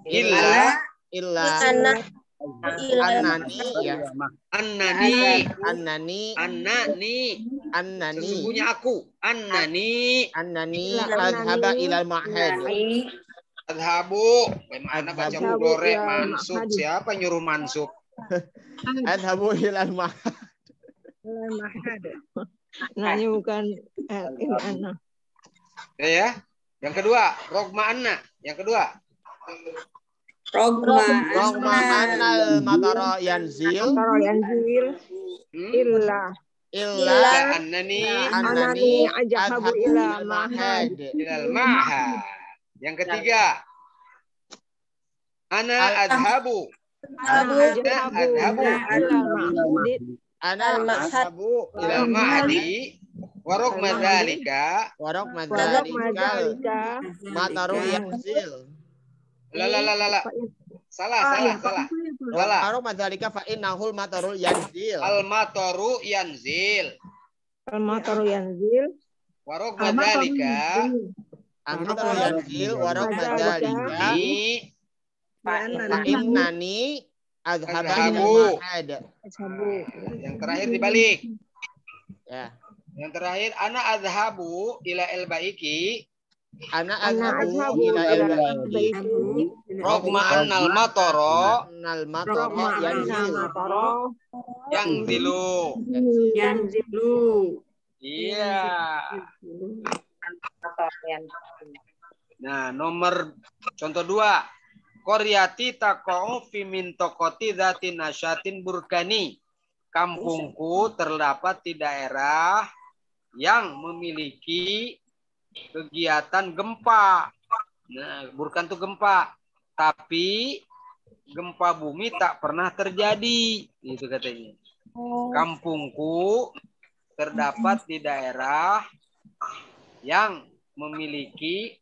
Illa Annani sesungguhnya aku Annani adhaba ilal ma'had. Adhabu bagaimana baca mudhari mansub? Siapa nyuruh mansub? Adhabu ilal ma'had. Nanya bukan Anna. Ya. Yang kedua, rogma anna. Yang kedua. Rogma annal matara yanzil. Illa annani adhabu ila ma'had. Ilal ma'had. Yang ketiga. Ana adhabu. Ana adhabu ilal ma'hadi. Warok madalika mataru yanzil. Salah. Warok madalika fa innahul matarul yanzil. Al-mataru yanzil. Warok madalika Al-mataru yanzil warok madalika fa innani adhabu. Yang terakhir dibalik. Ya. Yang terakhir ana adhabu ila al-baiki. Ana adhabu ila al-baiki. Rogma annal matara yanzilu. Iya. Nah, nomor contoh 2. Qaryati taqa'u fi mintaqati dzati nasyatin burkani. Kampungku terdapat di daerah yang memiliki kegiatan gempa. Nah, burkan itu gempa, tapi gempa bumi tak pernah terjadi, itu katanya. Kampungku terdapat di daerah yang memiliki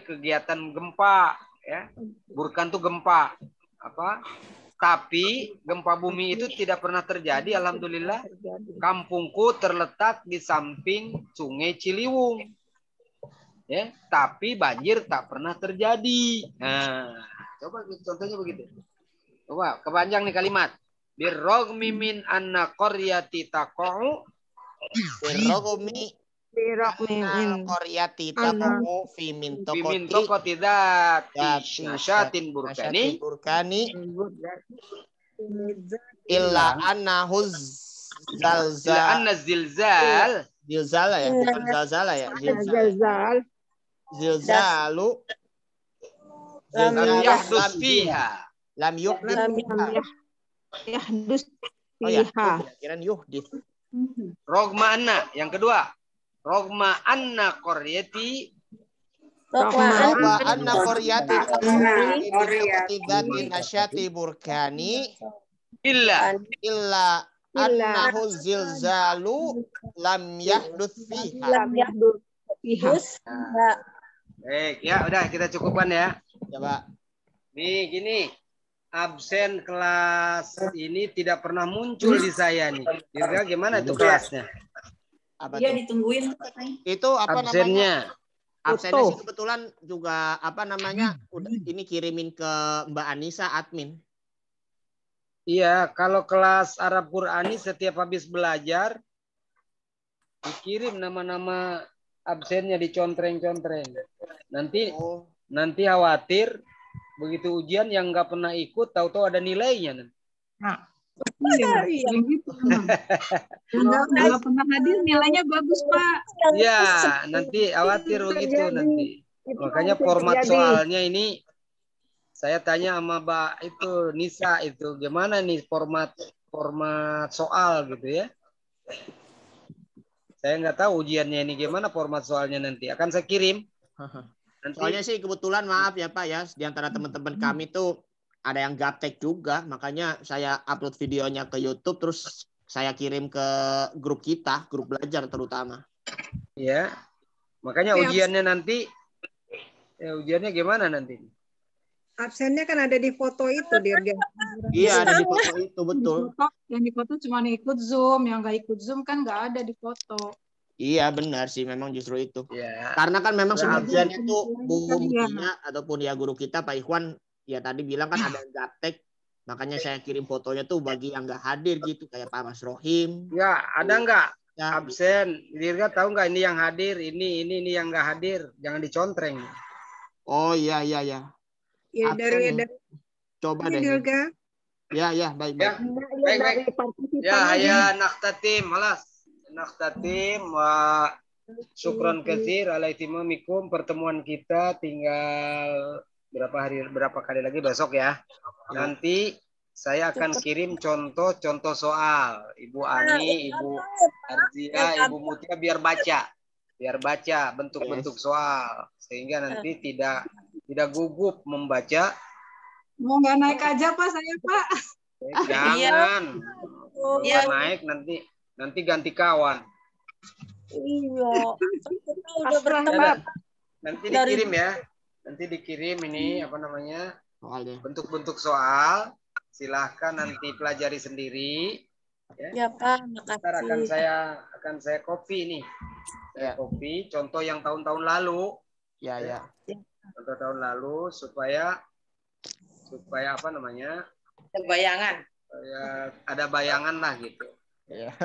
kegiatan gempa, ya. Burkan itu gempa, apa? Tapi gempa bumi itu tidak pernah terjadi, alhamdulillah. Kampungku terletak di samping Sungai Ciliwung. Ya, tapi banjir tak pernah terjadi. Nah, coba contohnya begitu. Coba kepanjang nih kalimat. Birrogmi min anna qaryati taqa'u qaryati taqa'u fi mintaqati nasyatin burkani illa annahu zilzal ya, bukan zalzala ya. Zilzalu lam yahdus fiha. Lam yuhdis fiha. Kira-kira yuhdis. Rogma anna yang kedua. Rogma anna qaryati nasyati burkani illa annahu zilzalu lam yahdus fiha. Baik, ya udah kita cukupkan ya. Coba. Nih gini, absen kelas ini tidak pernah muncul di saya nih. Kira gimana itu kelasnya? Iya ditungguin. Itu apa absennya? namanya? Absennya sih kebetulan juga apa namanya? Udah ini kirimin ke Mbak Anissa admin. Iya, kalau kelas Arab Qurani setiap habis belajar dikirim nama-nama absennya, dicontreng-contreng. Nanti khawatir begitu ujian yang nggak pernah ikut tahu-tahu ada nilainya. Nah, nggak pernah hadir nilainya bagus Pak. Ya, nanti khawatir begitu nanti. Makanya format soalnya ini saya tanya sama Mbak itu Nisa itu gimana nih format soal gitu ya. Saya nggak tahu ujiannya ini gimana format soalnya nanti. Akan saya kirim. Soalnya sih kebetulan maaf ya Pak ya, di antara teman-teman kami tuh ada yang gaptek juga, makanya saya upload videonya ke YouTube terus saya kirim ke grup kita, grup belajar terutama. Iya. Makanya ujiannya nanti ujiannya gimana nanti? Absennya kan ada di foto itu, Dirga. Iya, ada di foto itu, betul. Yang di foto cuma ikut Zoom, yang nggak ikut Zoom kan nggak ada di foto. Iya, benar sih, memang justru itu. Ya. Karena kan memang sebagian itu Bu Iya. Mutia ataupun ya guru kita Pak Ikhwan ya tadi bilang kan ada yang gaptek, makanya saya kirim fotonya tuh bagi yang nggak hadir gitu kayak Pak Mas Rohim. Ya, ada nggak Ya. absen? Dirga tahu nggak ini yang hadir, ini yang nggak hadir, jangan dicontreng. Oh iya. Ya Absen dari coba deh. Dirga. Ya, baik. Baik. Ya, naktatim, malas. Naktatim wa syukron katsir ala itimamikum. Pertemuan kita tinggal berapa kali lagi besok ya. Nanti saya akan kirim contoh soal. Ibu Ani, Ibu Arzia, Ibu Mutia biar baca bentuk-bentuk soal sehingga nanti tidak gugup membaca. Mau nggak naik aja Pak saya Pak. Jangan. Nggak naik nanti ganti kawan. Iya. Udah berteman. Nanti dikirim ya. Nanti dikirim ini apa namanya? Bentuk-bentuk soal. Silahkan nanti pelajari sendiri. Ya Pak, makasih. Ntar akan saya copy nih. Saya copy contoh yang tahun-tahun lalu. Ya. Contoh tahun lalu supaya apa namanya? Bayangan. Ada bayangan lah gitu. Ya.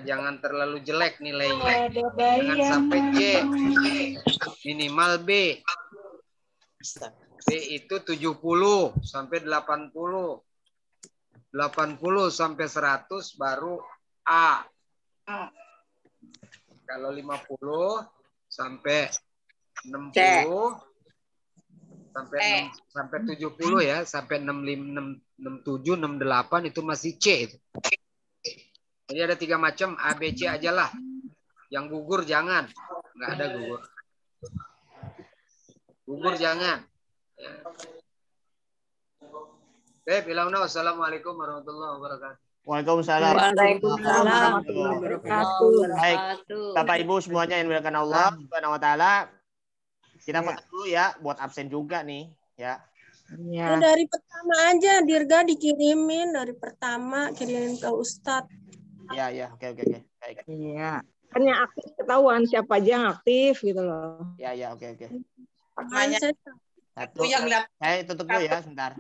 Jangan terlalu jelek nilainya. Jangan sampai C. Minimal B. B itu 70 sampai 80. 80 sampai 100 baru A. Kalau 50 sampai 60 sampai 70 ya, sampai 65, 67, 68 itu masih C itu. Jadi ada 3 macam, A, B, C aja lah. Yang gugur jangan. Nggak ada gugur. Gugur jangan. Ya. Wassalamualaikum warahmatullahi wabarakatuh. Waalaikumsalam. Waalaikumsalam. Baik, Bapak Ibu semuanya yang dimuliakan Allah Subhanahu wa taala. Kita foto dulu ya buat absen juga nih, ya. Ya. Dari pertama aja Dirga dikirimin dari pertama kirimin ke Ustadz. Ya, oke. Baik. Iya. Kan yang aktif ketahuan siapa aja yang aktif gitu loh. Ya, oke. Namanya Satu. yang lihat. Saya tutup dulu ya sebentar.